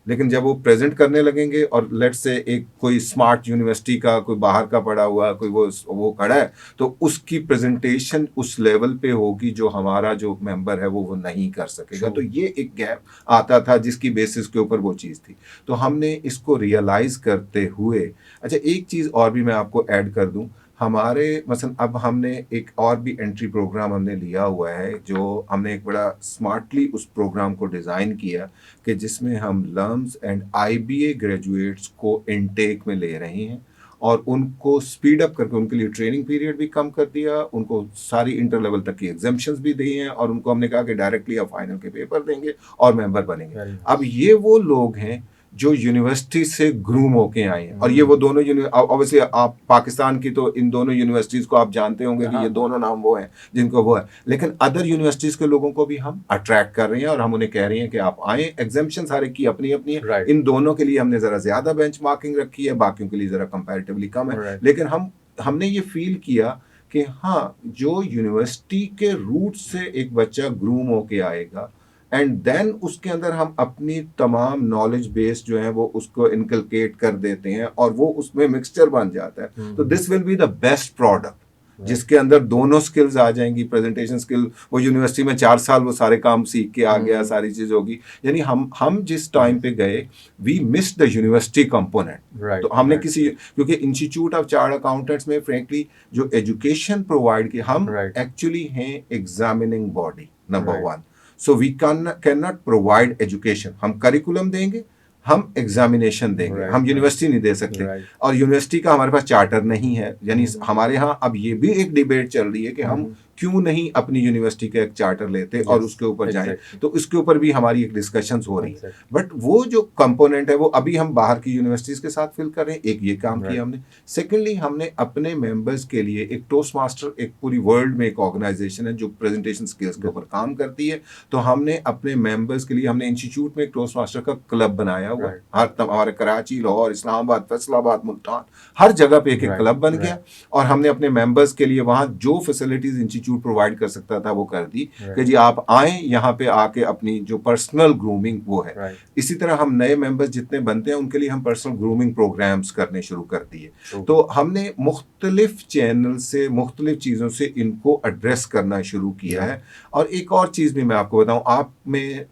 लेकिन जब वो प्रेजेंट करने लगेंगे और लेट्स से एक कोई स्मार्ट यूनिवर्सिटी का कोई बाहर का पढ़ा हुआ कोई वो खड़ा है, तो उसकी प्रेजेंटेशन उस लेवल पे होगी जो हमारा जो मेंबर है वो नहीं कर सकेगा। ट्रू तो ये एक गैप आता था जिसकी बेसिस के ऊपर वो चीज़ थी। तो हमने इसको रियलाइज करते हुए, अच्छा एक चीज़ और भी मैं आपको ऐड कर दूं, हमारे मसलन अब हमने एक और भी एंट्री प्रोग्राम हमने लिया हुआ है, जो हमने एक बड़ा स्मार्टली उस प्रोग्राम को डिज़ाइन किया कि जिसमें हम लर्म्स एंड आईबीए ग्रेजुएट्स को इनटेक में ले रहे हैं और उनको स्पीड अप करके उनके लिए ट्रेनिंग पीरियड भी कम कर दिया, उनको सारी इंटर लेवल तक की एग्जाम्शंस भी दिए हैं, और उनको हमने कहा कि डायरेक्टली आप फाइनल के पेपर देंगे और मेंबर बनेंगे। वेरी अब नाइस ये वो लोग हैं जो यूनिवर्सिटी से ग्रूम होके आए हैं, और ये वो दोनों ऑब्वियसली आप पाकिस्तान की तो इन दोनों यूनिवर्सिटीज को आप जानते होंगे कि हाँ ये हाँ दोनों नाम वो हैं जिनको वो है, लेकिन अदर यूनिवर्सिटीज के लोगों को भी हम अट्रैक्ट कर रहे हैं और हम उन्हें कह रहे हैं कि आप आए। एग्जाम्शन हर एक की अपनी अपनी है, राइट इन दोनों के लिए हमने जरा ज्यादा बेंच मार्किंग रखी है, बाकियों के लिए जरा कंपैरेटिवली कम है, राइट लेकिन हमने ये फील किया कि हाँ, जो यूनिवर्सिटी के रूट से एक बच्चा ग्रूम होके आएगा एंड देन उसके अंदर हम अपनी तमाम नॉलेज बेस जो है वो उसको इनकलकेट कर देते हैं और वो उसमें मिक्सचर बन जाता है, तो this will be the best product right जिसके अंदर दोनों स्किल्स आ जाएंगी। प्रेजेंटेशन स्किल, वो यूनिवर्सिटी में 4 साल वो सारे काम सीख के आ गया, सारी चीज होगी। यानी हम जिस टाइम पे गए, we miss the university component. Right तो हमने राइट किसी, क्योंकि इंस्टीट्यूट ऑफ चार्ट अकाउंटेंट्स में फ्रेंकली जो एजुकेशन प्रोवाइड की, हम राइट एक्चुअली हैं examining body number right 1। So we can not provide education. हम करिकुलम देंगे, हम एग्जामिनेशन देंगे, राइट हम राइट यूनिवर्सिटी नहीं दे सकते। राइट और यूनिवर्सिटी का हमारे पास चार्टर नहीं है, यानी हमारे यहाँ अब ये भी एक डिबेट चल रही है कि हम क्यों नहीं अपनी यूनिवर्सिटी का एक चार्टर लेते और यस उसके ऊपर जाएं। एग्जैक्टली तो इसके ऊपर भी हमारी एक डिस्कशंस हो रही है। एग्जैक्टली बट वो जो कंपोनेंट है वो अभी हम बाहर की यूनिवर्सिटीज़ के साथ फिल कर रहे हैं, एक ये काम किया राइट हमने। सेकेंडली, हमने अपने मेंबर्स के लिए एक टोस्ट मास्टर, एक पूरी वर्ल्ड में एक ऑर्गेनाइजेशन है जो प्रेजेंटेशन स्किल्स के ऊपर काम करती है, तो हमने अपने मेंबर्स के लिए हमने इंस्टीट्यूट में एक टोस्ट मास्टर का क्लब बनाया हुआ है। राइट हमारे कराची, लाहौर, इस्लामाबाद, फैसलाबाद, मुल्तान, हर जगह पे एक एक राइट क्लब बन गया, राइट और हमने अपने मेंबर्स के लिए वहाँ जो फैसिलिटीज इंस्टीट्यूट प्रोवाइड कर सकता था वो कर दी कि राइट जी आप आए यहाँ पे आके अपनी जो पर्सनल ग्रूमिंग वो है। राइट इसी तरह हम नए मेंबर्स जितने बनते हैं उनके लिए हम पर्सनल ग्रूमिंग प्रोग्राम्स करने शुरू कर दिए। ट्रू तो हमने मुख्तलिफ चैनल से मुख्तलिफ चीज़ों से इनको एड्रेस करना शुरू किया है। और एक और चीज़ भी मैं आपको बताऊं,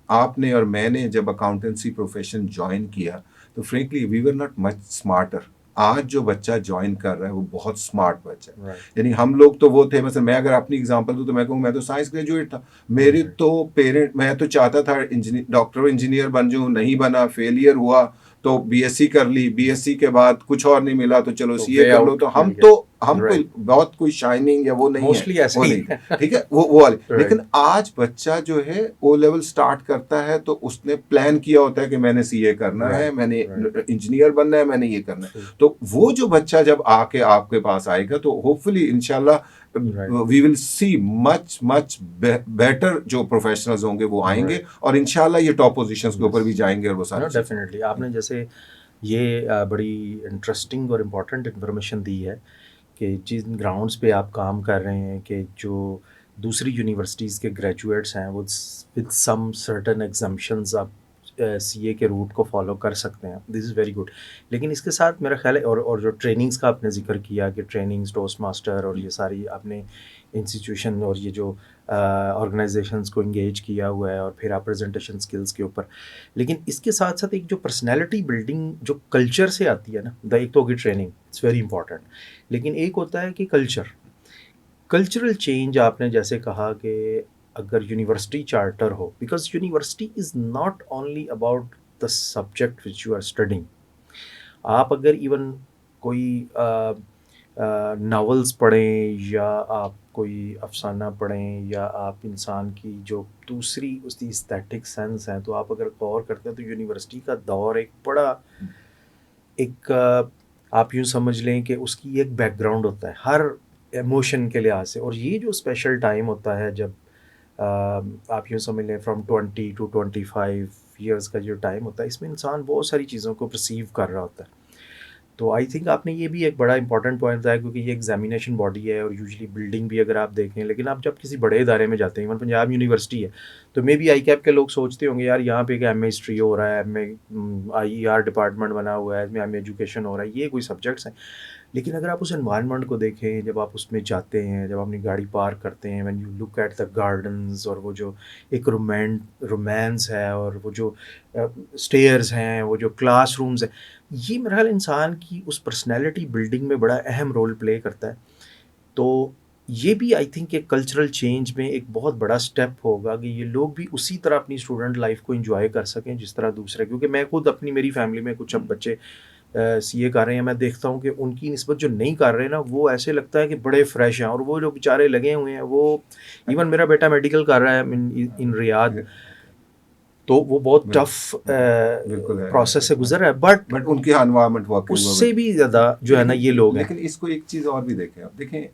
आपने और मैंने जब अकाउंटेंसी प्रोफेशन ज्वाइन किया तो frankly we were not much smarter. आज जो बच्चा ज्वाइन कर रहा है वो बहुत स्मार्ट बच्चा है। राइट यानी हम लोग तो वो थे, मतलब मैं अगर अपनी एग्जांपल दूं तो मैं कहूँ मैं तो साइंस ग्रेजुएट था, मेरे राइट तो पेरेंट, मैं तो चाहता था डॉक्टर इंजीनियर बन जाऊं, नहीं बना, फेलियर हुआ, तो बीएससी कर ली, बीएससी के बाद कुछ और नहीं मिला तो चलो तो सीए वे कर लो। आउट तो मिल गया हम कोई राइट बहुत कोई शाइनिंग या वो नहीं है, मोस्टली ऐसे वो ही नहीं थे, ठीक है, वो वाले। राइट लेकिन आज बच्चा जो है ओ लेवल स्टार्ट करता है तो उसने प्लान किया होता है कि मैंने सीए करना है, राइट मैंने राइट इंजीनियर बनना है, मैंने ये करना है। ट्रू तो वो जो बच्चा जब आके आपके पास आएगा तो होपफुली इंशाल्लाह right we will see much much better जो प्रोफेशनल्स होंगे वो आएंगे, राइट और इंशाल्लाह ये टॉप पोजीशंस के ऊपर भी यस जाएंगे और वो नो सारी चीज़ें डेफिनेटली होंगी। आपने जैसे ये बड़ी इंटरेस्टिंग और इम्पोर्टेंट इन्फॉर्मेशन दी है कि जिन ग्राउंड्स पे आप काम कर रहे हैं कि जो दूसरी यूनिवर्सिटीज़ के ग्रेजुएट्स हैं वो विद सम सर्टेन एग्जाम्पशंस आप सीए के रूट को फॉलो कर सकते हैं, दिस इज़ वेरी गुड। लेकिन इसके साथ मेरा ख्याल है और जो ट्रेनिंग्स का आपने जिक्र किया कि ट्रेनिंग्स, टोस्ट मास्टर और ये सारी आपने इंस्टीट्यूशन और ये जो ऑर्गेनाइजेशंस को इंगेज किया हुआ है और फिर आप प्रेजेंटेशन स्किल्स के ऊपर, लेकिन इसके साथ साथ एक जो पर्सनैलिटी बिल्डिंग जो कल्चर से आती है ना, एक तो होगी ट्रेनिंग, इट्स वेरी इंपॉर्टेंट, लेकिन एक होता है कि कल्चरल चेंज। आपने जैसे कहा कि अगर यूनिवर्सिटी चार्टर हो, because university is not only about the subject which you are studying. आप अगर इवन कोई नावल्स पढ़ें या आप कोई अफ़साना पढ़ें या आप इंसान की जो दूसरी उसकी एस्थेटिक सेंस है, तो आप अगर गौर करते हैं तो यूनिवर्सिटी का दौर एक बड़ा एक आप यूँ समझ लें कि उसकी एक बैकग्राउंड होता है हर इमोशन के लिहाज से। और ये जो स्पेशल टाइम होता है जब आप यूँ समझ लें फ्रॉम 20 टू 25 ईयर्स का जो टाइम होता है, इसमें इंसान बहुत सारी चीज़ों को परसीव कर रहा होता है। तो आई थिंक आपने ये भी एक बड़ा इंपॉर्टेंट पॉइंट बताया, क्योंकि ये एग्जामिनेशन बॉडी है और यूजुअली बिल्डिंग भी अगर आप देखें, लेकिन आप जब किसी बड़े इदारे में जाते हैं, इवन पंजाब यूनिवर्सिटी है, तो मे बी आई कैप के लोग सोचते होंगे यार यहाँ पे एम ए हिस्ट्री हो रहा है, M A I R department बना हुआ है, इसमें एम एजुकेशन हो रहा है, ये कोई सब्जेक्ट्स हैं। लेकिन अगर आप उस एनवायरनमेंट को देखें, जब आप उसमें जाते हैं, जब अपनी गाड़ी पार्क करते हैं, when you look at the gardens, और वो जो एक रोमांस है, और वो जो स्टेयर्स हैं, वो जो क्लासरूम्स हैं, ये मेरा ख्याल इंसान की उस पर्सनैलिटी बिल्डिंग में बड़ा अहम रोल प्ले करता है। तो ये भी आई थिंक एक कल्चरल चेंज में एक बहुत बड़ा स्टेप होगा कि ये लोग भी उसी तरह अपनी स्टूडेंट लाइफ को एंजॉय कर सकें जिस तरह दूसरे, क्योंकि मैं खुद अपनी मेरी फैमिली में कुछ अब बच्चे सीए कर रहे हैं, मैं देखता हूँ कि उनकी निस्बत जो नहीं कर रहे ना, वो ऐसे लगता है कि बड़े फ्रेश हैं, और वो जो बेचारे लगे हुए हैं, वो इवन मेरा बेटा मेडिकल कर रहा है इन रियाद, तो वो बहुत टफ बिल्कुल है, प्रोसेस से गुजर रहा है, बट उनकी एनवायरनमेंट वाकई उससे भी ज़्यादा जो है ना ये लोग हैं। लेकिन इसको एक चीज़ और भी देखें आप, देखें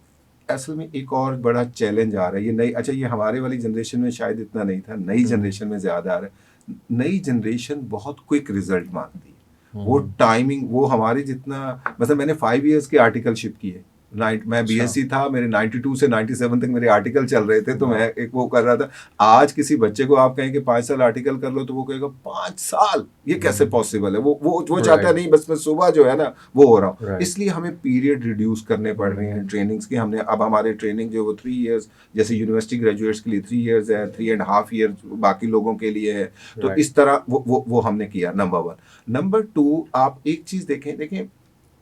असल में एक और बड़ा चैलेंज आ रहा है, ये नई, अच्छा ये हमारे वाली जनरेशन में शायद इतना नहीं था, नई जनरेशन में ज़्यादा आ रहा है। नई जनरेशन बहुत क्विक रिजल्ट मांगती है, वो टाइमिंग, वो हमारे जितना, मतलब मैंने 5 इयर्स की आर्टिकलशिप की है, मैं बीएससी था, मेरे 92 से 97 तक मेरे आर्टिकल चल रहे थे, तो मैं एक वो कर रहा था। आज किसी बच्चे को आप कहें कि 5 साल आर्टिकल कर लो, तो वो कहेगा 5 साल, ये कैसे पॉसिबल है? वो चाहता है नहीं, बस मैं सुबह जो है ना वो हो रहा हूँ। इसलिए हमें पीरियड रिड्यूस करने पड़ रहे हैं ट्रेनिंग्स के। हमने अब हमारे ट्रेनिंग जो वो 3 इयर्स, जैसे यूनिवर्सिटी ग्रेजुएट्स के लिए 3 इयर्स है, 3.5 ईयर बाकी लोगों के लिए है। तो इस तरह वो हमने किया, नंबर 1। नंबर 2, आप एक चीज देखें,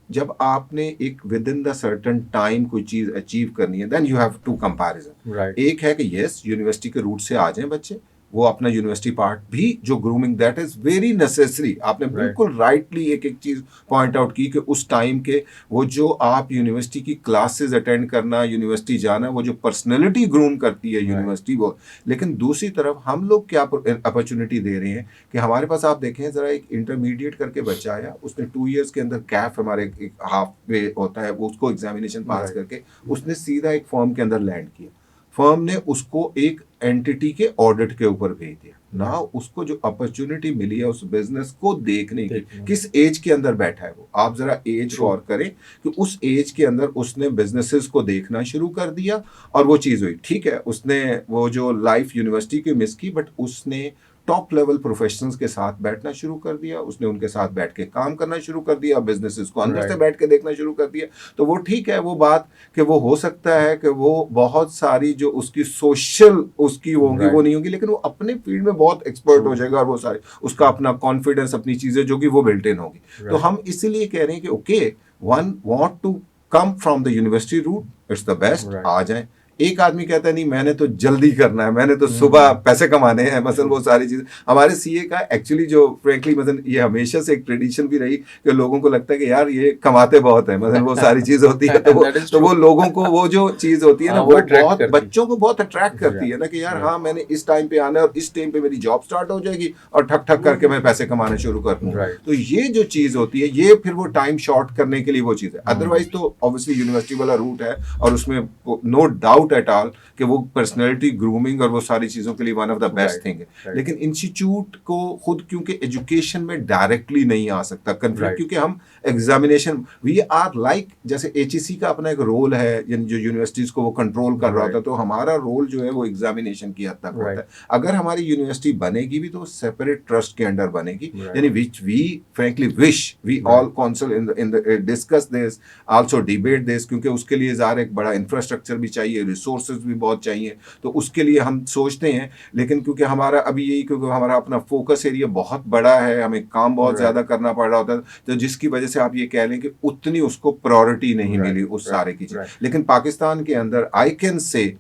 जब आपने एक within the certain time कोई चीज अचीव करनी है, then you have to comparison. एक है कि यस यूनिवर्सिटी के रूट से आ जाएं बच्चे, वो अपना यूनिवर्सिटी पार्ट भी जो grooming, that is very necessary. आपने बिल्कुल राइटली एक चीज पॉइंट आउट की कि उस टाइम के वो जो आप यूनिवर्सिटी की क्लासेस अटेंड करना, यूनिवर्सिटी जाना, वो जो पर्सनैलिटी ग्रूम करती है यूनिवर्सिटी वो। लेकिन दूसरी तरफ हम लोग क्या अपॉर्चुनिटी दे रहे हैं कि हमारे पास आप देखें जरा, एक इंटरमीडिएट करके बच्चा आया, उसने 2 इयर्स के अंदर कैफ हमारे एक हाफ वे होता है, वो उसको एग्जामिनेशन पास करके उसने सीधा एक फॉर्म के अंदर लैंड किया। फर्म ने उसको एक एंटिटी के ऑडिट के ऊपर भेज दिया ना, उसको जो अपॉर्चुनिटी मिली है उस बिजनेस को देखने की, किस एज के अंदर बैठा है वो। आप जरा एज गौर करें कि उस एज के अंदर उसने बिजनेसेस को देखना शुरू कर दिया, और वो चीज हुई। ठीक है, उसने वो जो लाइफ यूनिवर्सिटी की मिस की, बट उसने टॉप लेवल प्रोफेशनल्स के साथ बैठना शुरू कर दिया, उसने उनके साथ बैठ के काम करना शुरू कर दिया, बिजनेसेस को अंदर से बैठ के देखना शुरू कर दिया। तो वो ठीक है, वो बात कि वो हो सकता है कि वो बहुत सारी जो उसकी सोशल उसकी होंगी वो नहीं होगी, लेकिन वो अपने फील्ड में बहुत एक्सपर्ट हो जाएगा, और वो सारी उसका अपना कॉन्फिडेंस, अपनी चीजें जो कि वो बिल्ट इन होगी। तो हम इसीलिए कह रहे हैं कि okay, one want to come from the university route, it's the best, आ जाए। एक आदमी कहता है नहीं मैंने तो जल्दी करना है, मैंने तो सुबह पैसे कमाने हैं, मसलन वो सारी चीज़। हमारे सीए का एक्चुअली जो फ्रेंकली मसलन ये हमेशा से एक ट्रेडिशन भी रही कि लोगों को लगता है कि यार ये कमाते बहुत है, मसलन वो सारी चीज़ होती है, तो वो लोगों को वो जो चीज़ होती है ना, वो बहुत बच्चों को बहुत अट्रैक्ट करती है ना, कि यार हाँ मैंने इस टाइम पे आना है और इस टाइम पे मेरी जॉब स्टार्ट हो जाएगी और ठक ठक करके मैं पैसे कमाने शुरू कर दूँ। तो ये जो चीज़ होती है, ये फिर वो टाइम शॉर्ट करने के लिए वो चीज़ है। अदरवाइज तो ऑब्वियसली यूनिवर्सिटी वाला रूट है, और उसमें नो डाउट एट ऑल कि वो पर्सनैलिटी ग्रूमिंग और वो सारी चीज़ों के लिए one of the best thing है। लेकिन इंस्टीट्यूट को खुद क्योंकि एजुकेशन में डायरेक्टली नहीं आ सकता कंफ्लिक्ट, क्योंकि हम एग्जामिनेशन, वी आर लाइक, जैसे एचईसी का अपना एक रोल है जो यूनिवर्सिटीज़ को वो कंट्रोल कर रहा होता, तो हमारा रोल जो है वो एग्जामिनेशन की हद तक होता है। अगर हमारी यूनिवर्सिटी बनेगी भी तो सेपरेट ट्रस्ट के अंडर बनेगी, यानी which we frankly wish we all council in the discuss this, also debate this, क्योंकि उसके लिए ज़ाहिर एक बड़ा इंफ्रास्ट्रक्चर भी चाहिए, रिसोर्सेज भी बहुत चाहिए, तो उसके लिए हम सोचते हैं। लेकिन क्योंकि हमारा अभी यही, क्योंकि हमारा अपना फोकस एरिया बहुत बड़ा है, हमें काम बहुत ज़्यादा करना पड़ रहा होता है, तो जिसकी वजह से आप ये कह लें कि उतनी उसको प्रायोरिटी नहीं मिली उस सारे की चीज़। लेकिन पाकिस्तान के अंदर आई कैन से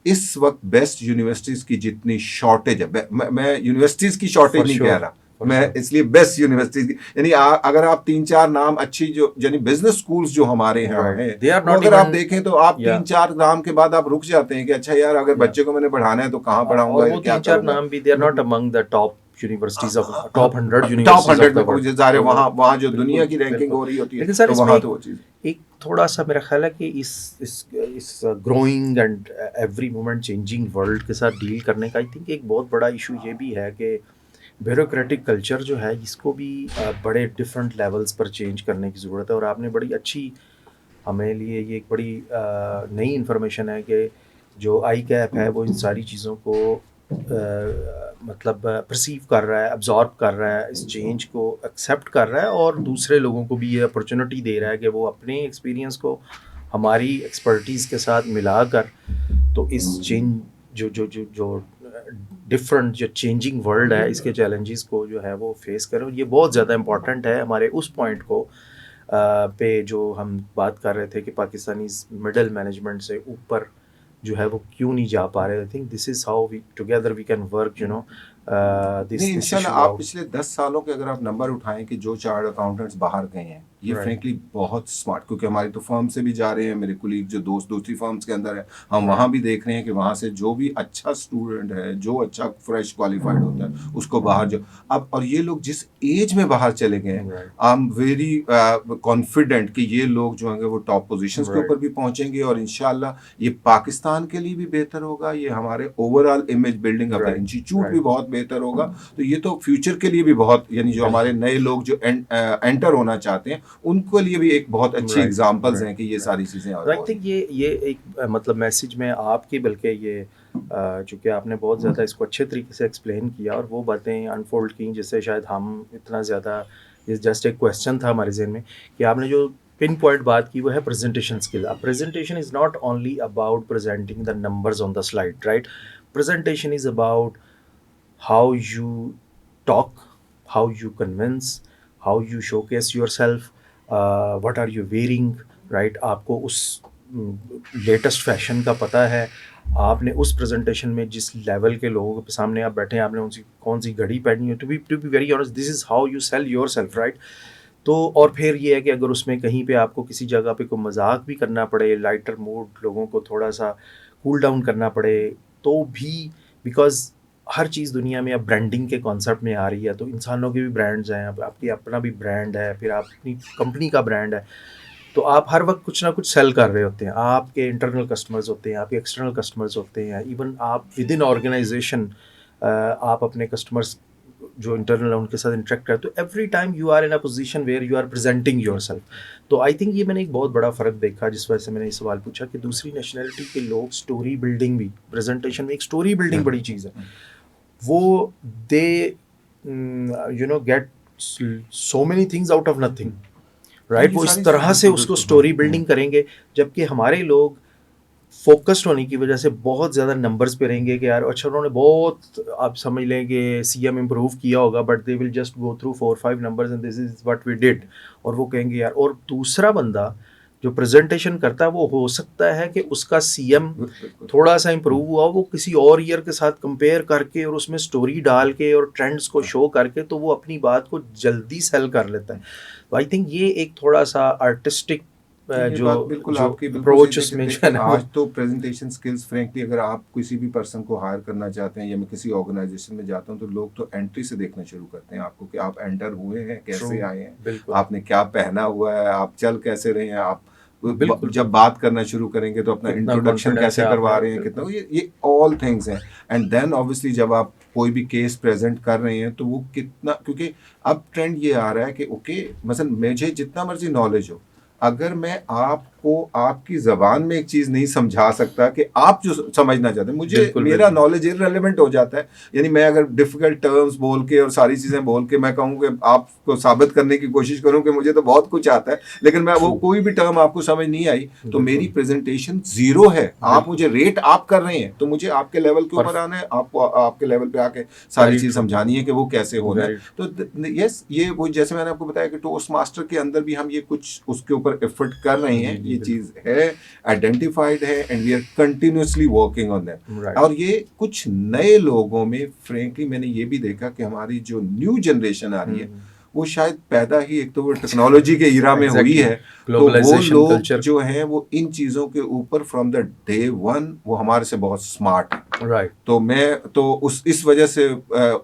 इस वक्त बेस्ट यूनिवर्सिटीज़ की जितनी शॉर्टेज है, मैं यूनिवर्सिटीज़ की शॉर्टेज नहीं कह रहा, For मैं sure. इसलिए बेस्ट यूनिवर्सिटी, यानी अगर आप 3-4 नाम अच्छी जो यानी बिजनेस स्कूल्स जो हमारे यहाँ Right. हैं, They are वो not अगर आप even, देखें तो आप yeah, 3-4 नाम के बाद आप रुक जाते हैं कि अच्छा यार अगर yeah. बच्चे को मैंने पढ़ाना है तो कहाँ और पढ़ाऊंगा या वो क्या 3-4 करूंगा। नाम भी they are not among the top universities of top 100 top universities 100 of the में वर्ल्ड। पहुंचे सारे, तो वो वहाँ वहाँ जो दुनिया बिल्कुल की रैंकिंग बिल्कुल। हो रही होती है, लेकिन सर तो इसमें वहाँ तो वो चीज़। एक थोड़ा सा मेरा ख्याल है कि इस growing and every moment changing world के साथ डील करने का आई थिंक एक बहुत बड़ा इशू ये भी है कि ब्यूरोक्रेटिक कल्चर जो है इसको भी बड़े डिफरेंट लेवल्स पर चेंज करने की ज़रूरत है। और आपने बड़ी अच्छी, हमें लिए ये एक बड़ी नई इन्फॉर्मेशन है कि जो आई कैप है वो इन सारी चीज़ों को मतलब परसीव कर रहा है, अब्जॉर्ब कर रहा है, इस चेंज को एक्सेप्ट कर रहा है और दूसरे लोगों को भी ये अपॉर्चुनिटी दे रहा है कि वो अपने एक्सपीरियंस को हमारी एक्सपर्टीज़ के साथ मिलाकर तो इस चेंज जो जो जो जो डिफरेंट जो चेंजिंग वर्ल्ड है इसके चैलेंजेस को जो है वो फेस करें। और ये बहुत ज़्यादा इम्पॉर्टेंट है हमारे उस पॉइंट को पे जो हम बात कर रहे थे कि पाकिस्तानी मिडिल मैनेजमेंट से ऊपर जो है वो क्यों नहीं जा पा रहे। I think this is how we together we can work you know नहीं, दिस इंशाल्लाह इशू आप आउट। पिछले 10 सालों के अगर आप नंबर उठाएं कि जो चार्ट अकाउंटेंट्स बाहर गए हैं, ये राइट फ्रेंकली बहुत स्मार्ट, क्योंकि हमारी तो फर्म से भी जा रहे हैं, मेरे कुलीग जो दोस्त दूसरी फर्म्स के अंदर है, हम राइट वहाँ भी देख रहे हैं कि वहाँ से जो भी अच्छा स्टूडेंट है, जो अच्छा फ्रेश क्वालिफाइड होता है, उसको बाहर जो अब, और ये लोग जिस एज में बाहर चले गए हैं, right I am very confident कि ये लोग जो होंगे वो टॉप पोजीशंस के राइट ऊपर भी पहुंचेंगे, और इंशाल्लाह ये पाकिस्तान के लिए भी बेहतर होगा, ये हमारे overall image building of the right institute भी राइट बहुत बेहतर होगा। तो ये तो फ्यूचर के लिए भी बहुत, यानी जो हमारे बिल्कुल नए लोग जो एंटर होना चाहते हैं उनके लिए भी एक बहुत अच्छी राइट एग्जांपल्स राइट हैं कि ये राइट। सारी चीज़ें और तो आई हो रही थिंक हैं। ये एक मतलब मैसेज में आपकी, बल्कि ये चूँकि आपने बहुत ज़्यादा इसको अच्छे तरीके से एक्सप्लेन किया और वो बातें अनफोल्ड की जिससे शायद हम इतना ज़्यादा, ये जस्ट एक क्वेश्चन था हमारे जहन में कि आपने जो पिन पॉइंट बात की वो है प्रेजेंटेशन स्किल। अब presentation is not only about presenting the numbers on the slide, right? Presentation is about how you talk, how you convince, how you showcase yourself, what are you wearing, right? आपको उस latest fashion का पता है, आपने उस presentation में जिस level के लोगों के सामने आप बैठे हैं आपने उनकी कौन सी घड़ी पहनी है। To be very honest, this is how you sell your self, right? तो और फिर ये है कि अगर उसमें कहीं पे आपको किसी जगह पे कोई मजाक भी करना पड़े, लाइटर मूड, लोगों को थोड़ा सा कूल डाउन करना पड़े, तो भी बिकॉज हर चीज़ दुनिया में अब ब्रांडिंग के कॉन्सेप्ट में आ रही है, तो इंसानों के भी ब्रांड्स हैं, अब आपकी अपना भी ब्रांड है, फिर अपनी कंपनी का ब्रांड है, तो आप हर वक्त कुछ ना कुछ सेल कर रहे होते हैं। आपके इंटरनल कस्टमर्स होते हैं, आपके एक्सटर्नल कस्टमर्स होते हैं, इवन आप विद इन ऑर्गेनाइजेशन आप अपने कस्टमर्स जो इंटरनल है उनके साथ इंटरेक्ट करते हो। Every time you are in a position where you are presenting your self. तो आई थिंक ये मैंने एक बहुत बड़ा फ़र्क देखा जिस वजह से मैंने ये सवाल पूछा कि दूसरी नेशनलिटी के लोग स्टोरी बिल्डिंग भी, प्रेजेंटेशन में एक स्टोरी बिल्डिंग बड़ी चीज़ है, वो they you know get so many things out of nothing, right? ये वो इस सारी तरह से बिल्कुल उसको बिल्कुल स्टोरी बिल्डिंग करेंगे, जबकि हमारे लोग फोकस्ड होने की वजह से बहुत ज़्यादा नंबर्स पे रहेंगे कि यार अच्छा उन्होंने बहुत, आप समझ लें कि सीएम इम्प्रूव किया होगा, but they will just go through 4-5 numbers and this is what we did, और वो कहेंगे यार। और दूसरा बंदा जो प्रेजेंटेशन करता है वो हो सकता है कि उसका सीएम बिल्कुल। थोड़ा सा इम्प्रूव हुआ, वो किसी और ईयर के साथ कंपेयर करके और उसमें स्टोरी डाल के और ट्रेंड्स को शो करके तो वो अपनी बात को जल्दी सेल कर लेता है। तो आई थिंक ये एक थोड़ा सा आर्टिस्टिक ये जो बात बिल्कुल जो आपकी बिल्कुल सही। अप्रोच देखिए उसमें जो देखिए है ना आज वो तो प्रेजेंटेशन स्किल्स फ्रेंकली, अगर आप किसी भी पर्सन को हायर करना चाहते हैं या मैं किसी ऑर्गेनाइजेशन में जाता हूं, तो लोग तो एंट्री से देखना शुरू करते हैं आपको कि आप एंटर हुए हैं, कैसे ट्रू, आए हैं, बिल्कुल आपने क्या पहना हुआ है, आप चल कैसे रहे हैं, आप बिल्कुल जब बात करना शुरू करेंगे तो अपना कितना इंट्रोडक्शन कॉन्फिडेंस कैसे है आप करवा में, रहे हैं, कितना, बिल्कुल ये ऑल थिंग्स हैं। एंड देन ऑब्वियसली जब आप कोई भी केस प्रेजेंट कर रहे हैं तो वो कितना, क्योंकि अब ट्रेंड ये आ रहा है कि ओके मसलन मुझे जितना मर्जी नॉलेज हो, अगर मैं आपको आपकी जबान में एक चीज नहीं समझा सकता कि आप जो समझना चाहते हैं, मुझे बिल्कुल मेरा बिल्कुल नॉलेज इररिलेवेंट हो जाता है। यानी मैं अगर डिफिकल्ट टर्म्स बोल के और सारी चीजें बोल के मैं कहूँ कि आपको साबित करने की कोशिश करूँ कि मुझे तो बहुत कुछ आता है, लेकिन मैं वो ट्रू, कोई भी टर्म आपको समझ नहीं आई तो मेरी बिल्कुल प्रेजेंटेशन जीरो है। आप बिल्कुल मुझे रेट आप कर रहे हैं तो मुझे आपके लेवल के ऊपर आना है, आपको आपके लेवल पे आके सारी वेरी चीज ट्रू, समझानी है कि वो कैसे होना है। वेरी तो यस, ये वो जैसे मैंने आपको बताया कि टोस्ट मास्टर के अंदर भी हम ये कुछ उसके ऊपर ऊपर एफर्ट कर रहे हैं, जी, ये बिल्कुल। चीज़ है, आइडेंटिफाइड है and we are continuously working on that. Right. और ये कुछ नए लोगों में फ्रेंकली मैंने ये भी देखा कि हमारी जो न्यू जनरेशन आ रही है, वो शायद पैदा ही एक तो वो टेक्नोलॉजी के ईरा में हुई एग्ज़ैक्टली, है, तो वो ग्लोबलाइज़ेशन लोग कल्चर। जो हैं वो इन चीज़ों के ऊपर फ्रॉम द डे वन वो हमारे से बहुत स्मार्ट हैं। राइट। तो मैं तो उस इस वजह से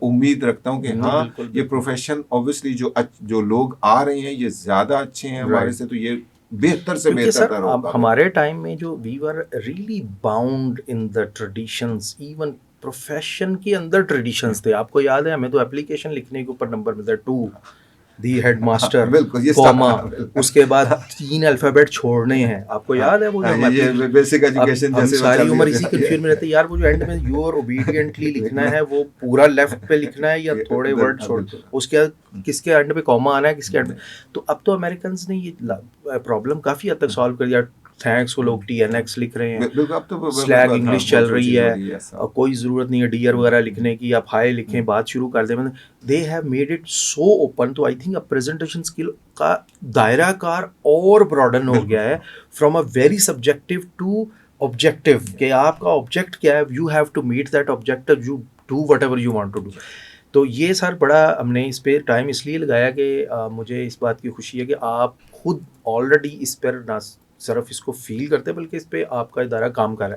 उम्मीद रखता हूँ कि नहीं, हाँ, बिल्कुल, ये बिल्कुल। प्रोफ़ेशन ऑब्वियसली जो लोग आ रहे हैं ये ज़्यादा अच्छे हैं हमारे राइट। से, तो ये बेहतर से क्योंकि सर बेहतर अब होगा। हमारे टाइम में जो we were really bound in the traditions, even profession के अंदर ट्रेडिशंस थे। आपको याद है, हमें तो एप्लीकेशन लिखने के ऊपर नंबर मिलता है, टू दी हेडमास्टर, बिल्कुल ये कॉमा, बिल्कुल। उसके बाद 3 अल्फ़ाबेट छोड़ने हैं। आपको हाँ, याद है वो जो हाँ, हम ये एप्लीकेशन, बेसिक अब एजुकेशन हम जैसे वो सारी चल रही उम्र होती इसी है। कन्फ्यूज़ में रहते हैं यार, वो जो एंड में योर ओबीडिएंटली लिखना है वो पूरा लेफ्ट पे लिखना है या थोड़े वर्ड छोड़, बिल्कुल। उसके बाद किसके एंड पे कॉमा आना है, किसके एंड पे। तो अब तो अमेरिकन्स ने ये प्रॉब्लम काफ़ी हद तक सॉल्व कर दिया। थैंक्स वो लोग TNX लिख रहे हैं, बिल्कुल अब तो स्लैग हाँ, इंग्लिश चल बहुत वो रही चीज़ हो है, रही है ऐसा। और कोई ज़रूरत नहीं है डियर वगैरह लिखने की, आप हाय लिखें, बात शुरू कर दें। मतलब they have made it so open. तो आई थिंक अब प्रेजेंटेशन स्किल का दायरा कार और ब्रॉडन हो गया है, from a very subjective to objective, कि आपका ऑब्जेक्ट क्या है, you have to meet that objective, you do whatever you want to do. तो ये सर बड़ा हमने इस पे टाइम इसलिए लगाया कि मुझे इस बात की खुशी है कि आप खुद ऑलरेडी इस पर ना सिर्फ इसको फील करते बल्कि इस पे आपका इदारा काम कर रहा है।